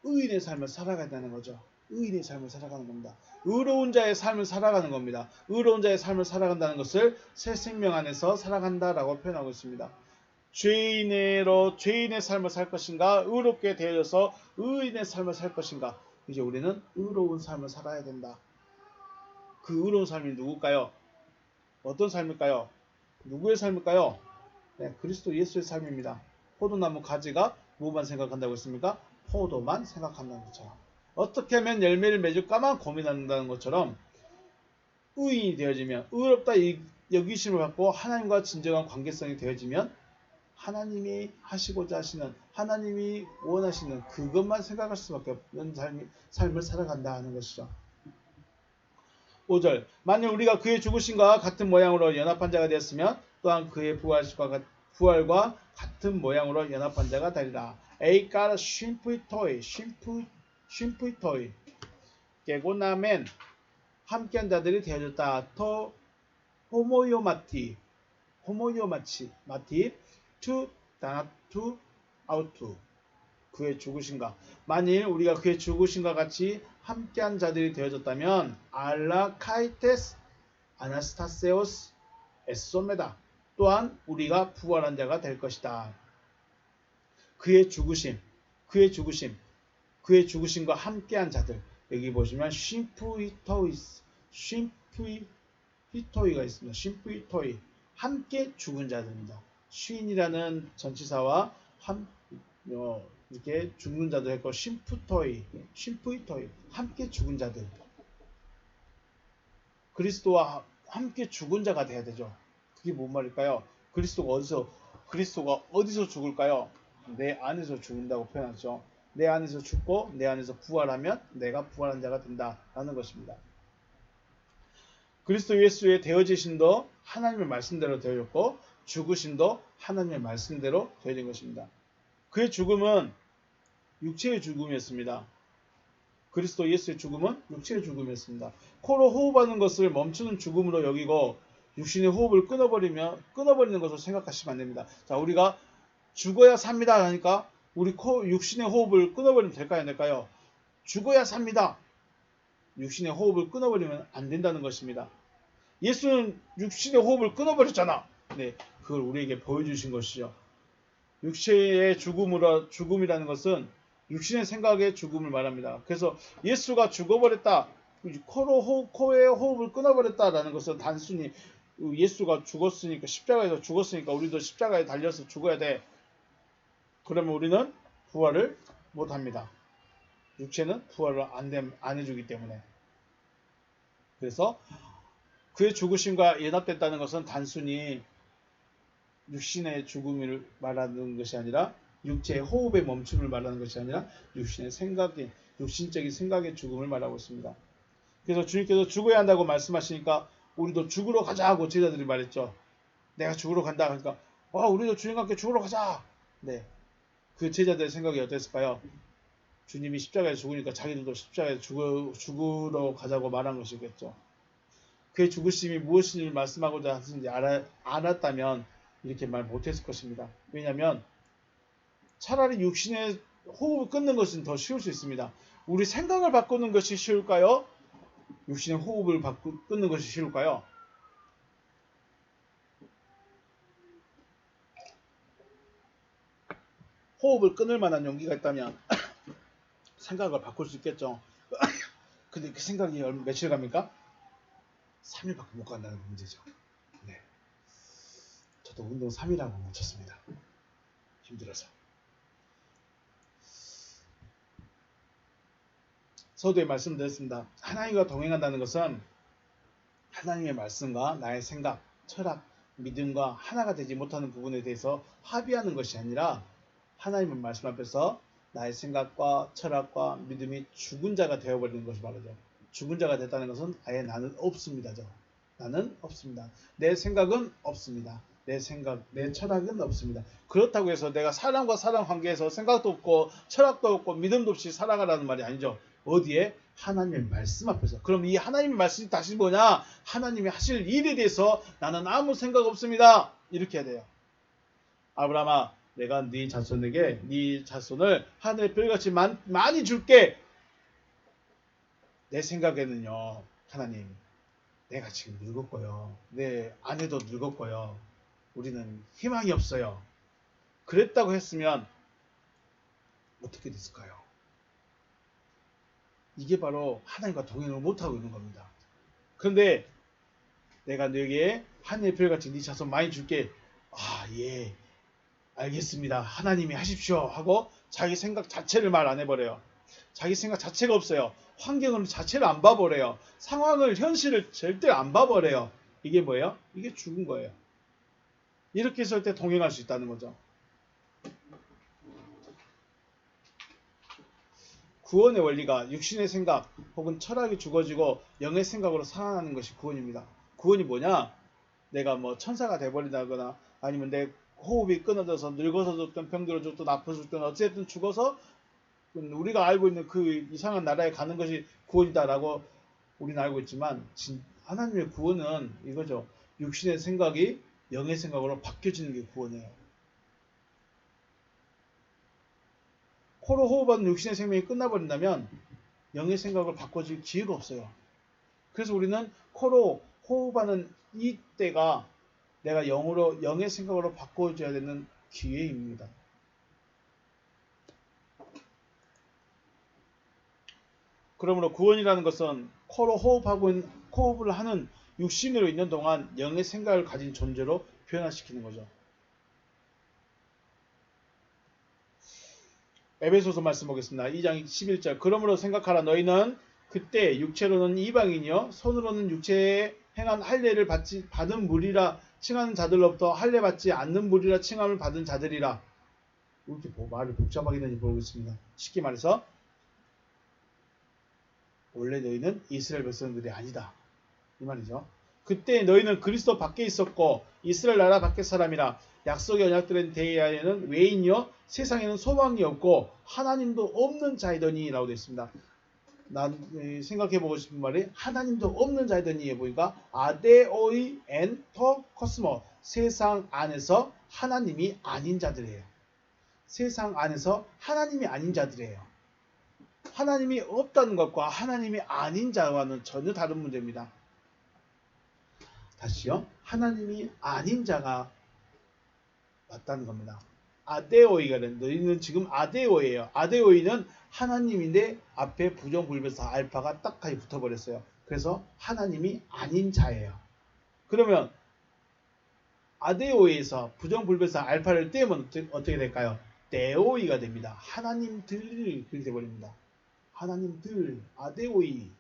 의인의 삶을 살아간다는 거죠. 의인의 삶을 살아가는 겁니다. 의로운 자의 삶을 살아가는 겁니다. 의로운 자의 삶을 살아간다는 것을 새 생명 안에서 살아간다라고 표현하고 있습니다. 죄인의 삶을 살 것인가, 의롭게 되어져서 의인의 삶을 살 것인가. 이제 우리는 의로운 삶을 살아야 된다. 그 의로운 삶이 누굴까요? 어떤 삶일까요? 누구의 삶일까요? 네, 그리스도 예수의 삶입니다. 포도나무 가지가 무엇만 생각한다고 했습니까? 포도만 생각한다는 것처럼. 어떻게 하면 열매를 맺을까만 고민한다는 것처럼 의인이 되어지면, 의롭다 여기심을 받고 하나님과 진정한 관계성이 되어지면 하나님이 하시고자 하시는, 하나님이 원하시는 그것만 생각할 수밖에 없는 삶을 살아간다 하는 것이죠. 5절 만일 우리가 그의 죽으심과 같은 모양으로 연합한 자가 되었으면 또한 그의 부활과 같은 모양으로 연합한 자가 되리라. 에이까라 쉼프이토이 깨고 나면 함께한 자들이 되어졌다. 토 호모요마티 마티 투 다나투 아우투 그의 죽으심과 만일 우리가 그의 죽으심과 같이 함께한 자들이 되어졌다면 알라 카이테스 아나스타세오스 에소메다 또한 우리가 부활한 자가 될 것이다. 그의 죽으심과 함께한 자들 여기 보시면 쉼프히토이가 있습니다. 쉼프히토이 함께 죽은 자들입니다. 쉰이라는 전치사와 이렇게 죽는 자도 했고 쉼프히토이 함께 죽은 자들 그리스도와 함께 죽은 자가 돼야 되죠. 그게 뭔 말일까요? 그리스도가 어디서 죽을까요? 내 안에서 죽는다고 표현하죠. 내 안에서 죽고 내 안에서 부활하면 내가 부활한 자가 된다라는 것입니다. 그리스도 예수의 되어지심도 하나님의 말씀대로 되어졌고 죽으심도 하나님의 말씀대로 되어진 것입니다. 그의 죽음은 육체의 죽음이었습니다. 그리스도 예수의 죽음은 육체의 죽음이었습니다. 코로 호흡하는 것을 멈추는 죽음으로 여기고 육신의 호흡을 끊어버리는 것으로 생각하시면 안 됩니다. 자, 우리가 죽어야 삽니다 하니까 우리 육신의 호흡을 끊어버리면 될까요? 안 될까요? 죽어야 삽니다. 육신의 호흡을 끊어버리면 안 된다는 것입니다. 예수는 육신의 호흡을 끊어버렸잖아. 네, 그걸 우리에게 보여주신 것이죠. 육체의 죽음이라는 것은 육신의 생각의 죽음을 말합니다. 그래서 예수가 죽어버렸다. 코의 호흡을 끊어버렸다라는 것은 단순히 예수가 죽었으니까 십자가에서 죽었으니까 우리도 십자가에 달려서 죽어야 돼. 그러면 우리는 부활을 못합니다. 육체는 부활을 안 해주기 때문에. 그래서 그의 죽으심과 연합됐다는 것은 단순히 육신의 죽음을 말하는 것이 아니라 육체의 호흡의 멈춤을 말하는 것이 아니라 육신적인 생각의 죽음을 말하고 있습니다. 그래서 주님께서 죽어야 한다고 말씀하시니까 우리도 죽으러 가자 하고 제자들이 말했죠. 내가 죽으러 간다 하니까 우리도 주님과 함께 죽으러 가자. 네, 그 제자들의 생각이 어땠을까요? 주님이 십자가에 죽으니까 자기들도 십자가에 죽으러 가자고 말한 것이겠죠. 그의 죽으심이 무엇인지 말씀하고자 하신지 알았다면 이렇게 말 못했을 것입니다. 왜냐하면 차라리 육신의 호흡을 끊는 것은 더 쉬울 수 있습니다. 우리 생각을 바꾸는 것이 쉬울까요? 육신의 호흡을 끊는 것이 쉬울까요? 호흡을 끊을 만한 용기가 있다면 생각을 바꿀 수 있겠죠. 근데 그 생각이 며칠 갑니까? 3일밖에 못 간다는 문제죠. 네. 저도 운동 3일하고 멈췄습니다. 힘들어서. 서두에 말씀드렸습니다. 하나님과 동행한다는 것은 하나님의 말씀과 나의 생각, 철학, 믿음과 하나가 되지 못하는 부분에 대해서 합의하는 것이 아니라 하나님의 말씀 앞에서 나의 생각과 철학과 믿음이 죽은 자가 되어버리는 것을 말하죠. 죽은 자가 됐다는 것은 아예 나는 없습니다죠. 나는 없습니다. 내 생각은 없습니다. 내 생각, 내 철학은 없습니다. 그렇다고 해서 내가 사람과 사람 관계에서 생각도 없고 철학도 없고 믿음도 없이 살아가라는 말이 아니죠. 어디에? 하나님의 말씀 앞에서. 그럼 이 하나님의 말씀이 다시 뭐냐? 하나님이 하실 일에 대해서 나는 아무 생각 없습니다. 이렇게 해야 돼요. 아브라함아, 내가 네 자손에게 네 자손을 하늘의 별같이 많이 줄게. 내 생각에는요, 하나님, 내가 지금 늙었고요. 내 아내도 늙었고요. 우리는 희망이 없어요. 그랬다고 했으면 어떻게 됐을까요? 이게 바로 하나님과 동행을 못하고 있는 겁니다. 그런데 내가 너에게 하늘의 별같이 네 자손 많이 줄게. 아, 예, 알겠습니다. 하나님이 하십시오 하고 자기 생각 자체를 말 안 해버려요. 자기 생각 자체가 없어요. 환경을 자체를 안 봐버려요. 상황을, 현실을 절대 안 봐버려요. 이게 뭐예요? 이게 죽은 거예요. 이렇게 했을 때 동행할 수 있다는 거죠. 구원의 원리가 육신의 생각 혹은 철학이 죽어지고 영의 생각으로 살아나는 것이 구원입니다. 구원이 뭐냐? 내가 뭐 천사가 돼버린다거나 아니면 내 호흡이 끊어져서 늙어서 죽든 병들어 죽든 아파서 죽든 어쨌든 죽어서 우리가 알고 있는 그 이상한 나라에 가는 것이 구원이다라고 우리는 알고 있지만 하나님의 구원은 이거죠. 육신의 생각이 영의 생각으로 바뀌어지는 게 구원이에요. 코로 호흡하는 육신의 생명이 끝나버린다면 영의 생각을 바꿔줄 기회가 없어요. 그래서 우리는 코로 호흡하는 이때가 내가 영의 생각으로 바꿔줘야 되는 기회입니다. 그러므로 구원이라는 것은 코로 호흡을 하는 육신으로 있는 동안 영의 생각을 가진 존재로 변화시키는 거죠. 에베소서 말씀 보겠습니다. 2장 11절. 그러므로 생각하라. 너희는 그때 육체로는 이방인이요 손으로는 육체에 행한 할례를 받은 무리라 칭하는 자들로부터 할례 받지 않는 무리라 칭함을 받은 자들이라. 이렇게 말을 복잡하게 되는지 모르겠습니다. 쉽게 말해서 원래 너희는 이스라엘 백성들이 아니다. 이 말이죠. 그때 너희는 그리스도 밖에 있었고 이스라엘 나라 밖의 사람이라. 약속의 언약들은 대하에는 외인이요 세상에는 소망이 없고 하나님도 없는 자이더니 라고 되어 있습니다. 난 생각해보고 싶은 말이 하나님도 없는 자이더니 보니까 아데오이 엔터 코스모 세상 안에서 하나님이 아닌 자들이에요. 세상 안에서 하나님이 아닌 자들이에요. 하나님이 없다는 것과 하나님이 아닌 자와는 전혀 다른 문제입니다. 다시요. 하나님이 아닌 자가 맞다는 겁니다. 아데오이가 너희는 지금 아데오이예요. 아데오이는 하나님인데 앞에 부정불변사 알파가 딱하게 붙어버렸어요. 그래서 하나님이 아닌 자예요. 그러면 아데오이에서 부정불변사 알파를 떼면 어떻게 될까요? 데오이가 됩니다. 하나님들 그렇게 돼버립니다. 하나님들 아데오이.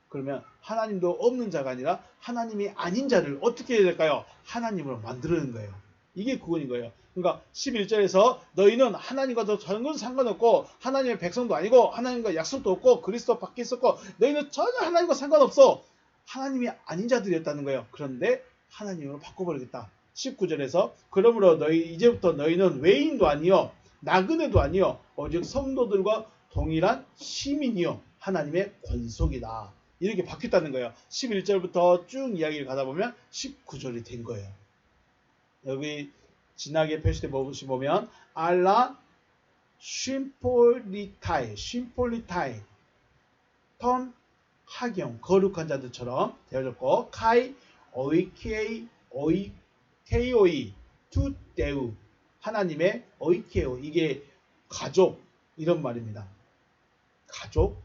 그러면 하나님도 없는 자가 아니라 하나님이 아닌 자를 어떻게 해야 될까요? 하나님으로 만드는 거예요. 이게 구원인 거예요. 그러니까 11절에서 너희는 하나님과 전혀 상관없고 하나님의 백성도 아니고 하나님과 약속도 없고 그리스도 밖에 있었고 너희는 전혀 하나님과 상관없어. 하나님이 아닌 자들이었다는 거예요. 그런데 하나님으로 바꿔버리겠다. 19절에서 그러므로 이제부터 너희는 외인도 아니요 나그네도 아니요 오직 성도들과 동일한 시민이요 하나님의 권속이다. 이렇게 바뀌었다는 거예요. 11절부터 쭉 이야기를 가다 보면 19절이 된 거예요. 여기 진하게 표시돼 보시면 알라 쉼폴리타이 턴 하경 거룩한 자들처럼 되어졌고 카이 오이케오이 투데우 하나님의 오이케오 이게 가족 이런 말입니다. 가족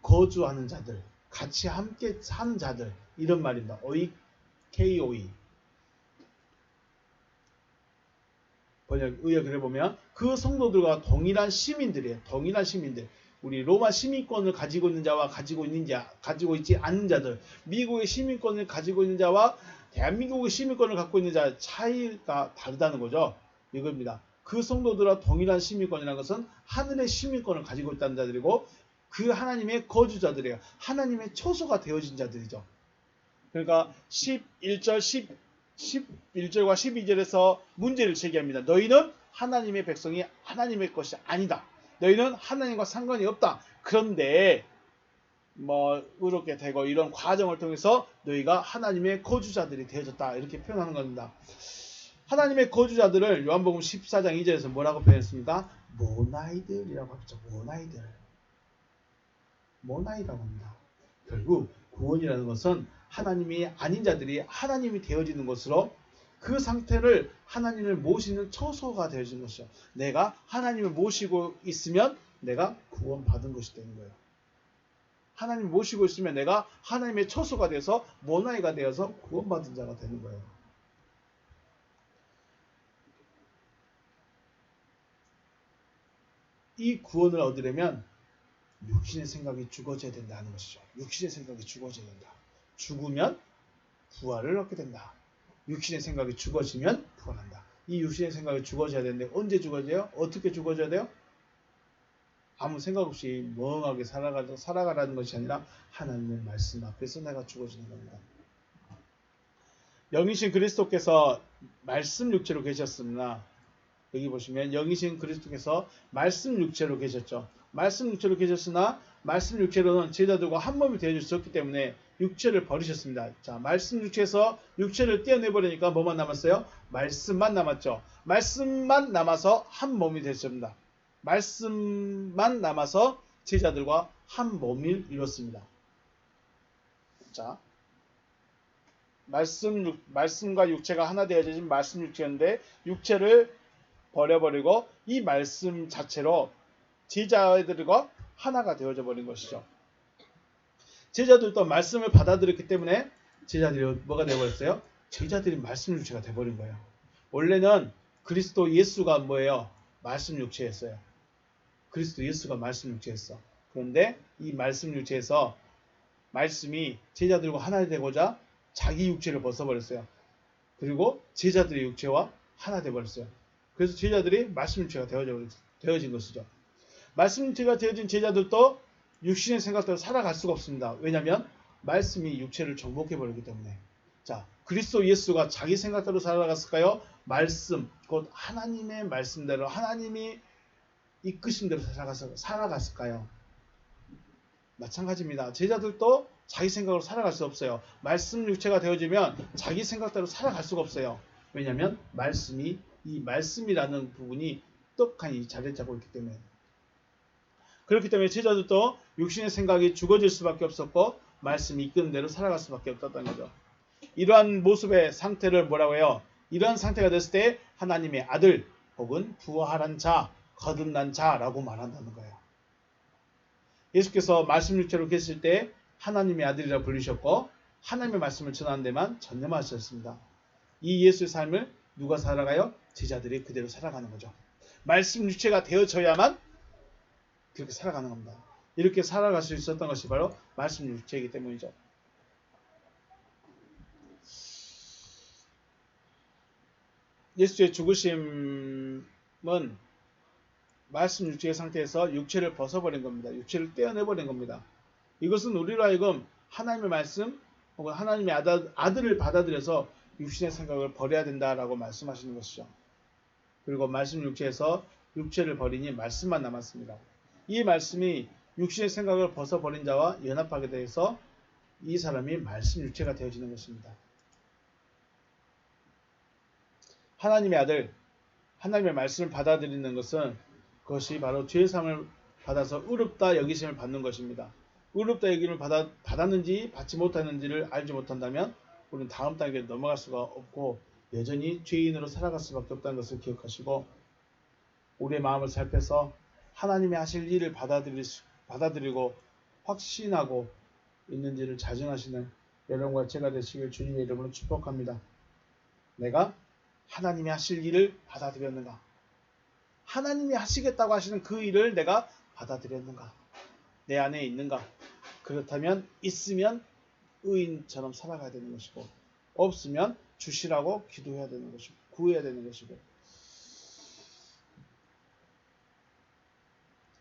거주하는 자들 같이 함께 사는 자들 이런 말입니다. 오이케오이 번역 의역을 해보면 그 성도들과 동일한 시민들이에요. 동일한 시민들. 우리 로마 시민권을 가지고 있는 자와 가지고 있지 않는 자들, 미국의 시민권을 가지고 있는 자와 대한민국의 시민권을 갖고 있는 자의 차이가 다르다는 거죠. 이겁니다. 그 성도들과 동일한 시민권이라는 것은 하늘의 시민권을 가지고 있다는 자들이고 그 하나님의 거주자들이에요. 하나님의 처소가 되어진 자들이죠. 그러니까 11절과 12절에서 문제를 제기합니다. 너희는 하나님의 백성이 하나님의 것이 아니다. 너희는 하나님과 상관이 없다. 그런데 이렇게 되고 이런 과정을 통해서 너희가 하나님의 거주자들이 되어졌다. 이렇게 표현하는 겁니다. 하나님의 거주자들을 요한복음 14장 2절에서 뭐라고 표현했습니까? 모나이들이라고 하죠. 모나이라고 합니다. 결국 구원이라는 것은 하나님이 아닌 자들이 하나님이 되어지는 것으로 그 상태를 하나님을 모시는 처소가 되어지는 것이죠. 내가 하나님을 모시고 있으면 내가 구원받은 것이 되는 거예요. 하나님을 모시고 있으면 내가 하나님의 처소가 되어서 모나이가 되어서 구원받은 자가 되는 거예요. 이 구원을 얻으려면 육신의 생각이 죽어져야 된다는 것이죠. 육신의 생각이 죽어져야 된다. 죽으면 부활을 얻게 된다. 육신의 생각이 죽어지면 부활한다. 이 육신의 생각이 죽어져야 되는데 언제 죽어져요? 어떻게 죽어져야 돼요? 아무 생각 없이 멍하게 살아가라는 것이 아니라 하나님의 말씀 앞에서 내가 죽어지는 겁니다. 영이신 그리스도께서 말씀 육체로 계셨습니다. 여기 보시면 영이신 그리스도께서 말씀 육체로 계셨죠. 말씀 육체로 계셨으나 말씀 육체로는 제자들과 한 몸이 되어줄 수 없기 때문에 육체를 버리셨습니다. 자, 말씀 육체에서 육체를 떼어내버리니까 뭐만 남았어요? 말씀만 남았죠. 말씀만 남아서 한 몸이 되셨습니다. 말씀만 남아서 제자들과 한 몸을 이뤘습니다. 자, 말씀과 육체가 하나 되어진 말씀 육체인데 육체를 버려버리고 이 말씀 자체로 제자들과 하나가 되어져 버린 것이죠. 제자들도 말씀을 받아들였기 때문에 제자들이 뭐가 되어버렸어요? 제자들이 말씀 육체가 되어버린 거예요. 원래는 그리스도 예수가 뭐예요? 말씀 육체였어요. 그리스도 예수가 말씀 육체였어. 그런데 이 말씀 육체에서 말씀이 제자들과 하나 되고자 자기 육체를 벗어버렸어요. 그리고 제자들의 육체와 하나 되어버렸어요. 그래서 제자들이 말씀 육체가 되어진 것이죠. 말씀 육체가 되어진 제자들도 육신의 생각대로 살아갈 수가 없습니다. 왜냐하면 말씀이 육체를 정복해버리기 때문에. 자, 그리스도 예수가 자기 생각대로 살아갔을까요? 말씀, 곧 하나님의 말씀대로 하나님이 이끄신 대로 살아갔을까요? 마찬가지입니다. 제자들도 자기 생각으로 살아갈 수 없어요. 말씀 육체가 되어지면 자기 생각대로 살아갈 수가 없어요. 왜냐하면 이 말씀이라는 부분이 떡하니 자리를 잡고 있기 때문에. 그렇기 때문에 제자들도 육신의 생각이 죽어질 수밖에 없었고 말씀이 이끄는 대로 살아갈 수밖에 없었던 거죠. 이러한 모습의 상태를 뭐라고 해요? 이러한 상태가 됐을 때 하나님의 아들 혹은 부활한 자, 거듭난 자라고 말한다는 거예요. 예수께서 말씀 육체로 계실 때 하나님의 아들이라 불리셨고 하나님의 말씀을 전하는 데만 전념하셨습니다. 이 예수의 삶을 누가 살아가요? 제자들이 그대로 살아가는 거죠. 말씀 육체가 되어져야만 그렇게 살아가는 겁니다. 이렇게 살아갈 수 있었던 것이 바로 말씀 육체이기 때문이죠. 예수의 죽으심은 말씀 육체의 상태에서 육체를 벗어버린 겁니다. 육체를 떼어내버린 겁니다. 이것은 우리로 하여금 하나님의 말씀 혹은 하나님의 아들을 받아들여서 육신의 생각을 버려야 된다라고 말씀하시는 것이죠. 그리고 말씀 육체에서 육체를 버리니 말씀만 남았습니다. 이 말씀이 육신의 생각을 벗어버린 자와 연합하게 돼서 이 사람이 말씀 육체가 되어지는 것입니다. 하나님의 아들, 하나님의 말씀을 받아들이는 것은 그것이 바로 죄사함을 받아서 의롭다 여기심을 받는 것입니다. 의롭다 여김을 받았는지 받지 못했는지를 알지 못한다면 우리는 다음 단계로 넘어갈 수가 없고 여전히 죄인으로 살아갈 수밖에 없다는 것을 기억하시고 우리의 마음을 살펴서 하나님이 하실 일을 받아들이고 확신하고 있는지를 자증하시는 여러분과 제가 되시길 주님의 이름으로 축복합니다. 내가 하나님이 하실 일을 받아들였는가? 하나님이 하시겠다고 하시는 그 일을 내가 받아들였는가? 내 안에 있는가? 그렇다면 있으면 의인처럼 살아가야 되는 것이고 없으면 주시라고 기도해야 되는 것이고 구해야 되는 것이고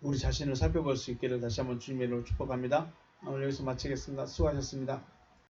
우리 자신을 살펴볼 수 있기를 다시 한번 주님의 이름으로 축복합니다. 오늘 여기서 마치겠습니다. 수고하셨습니다.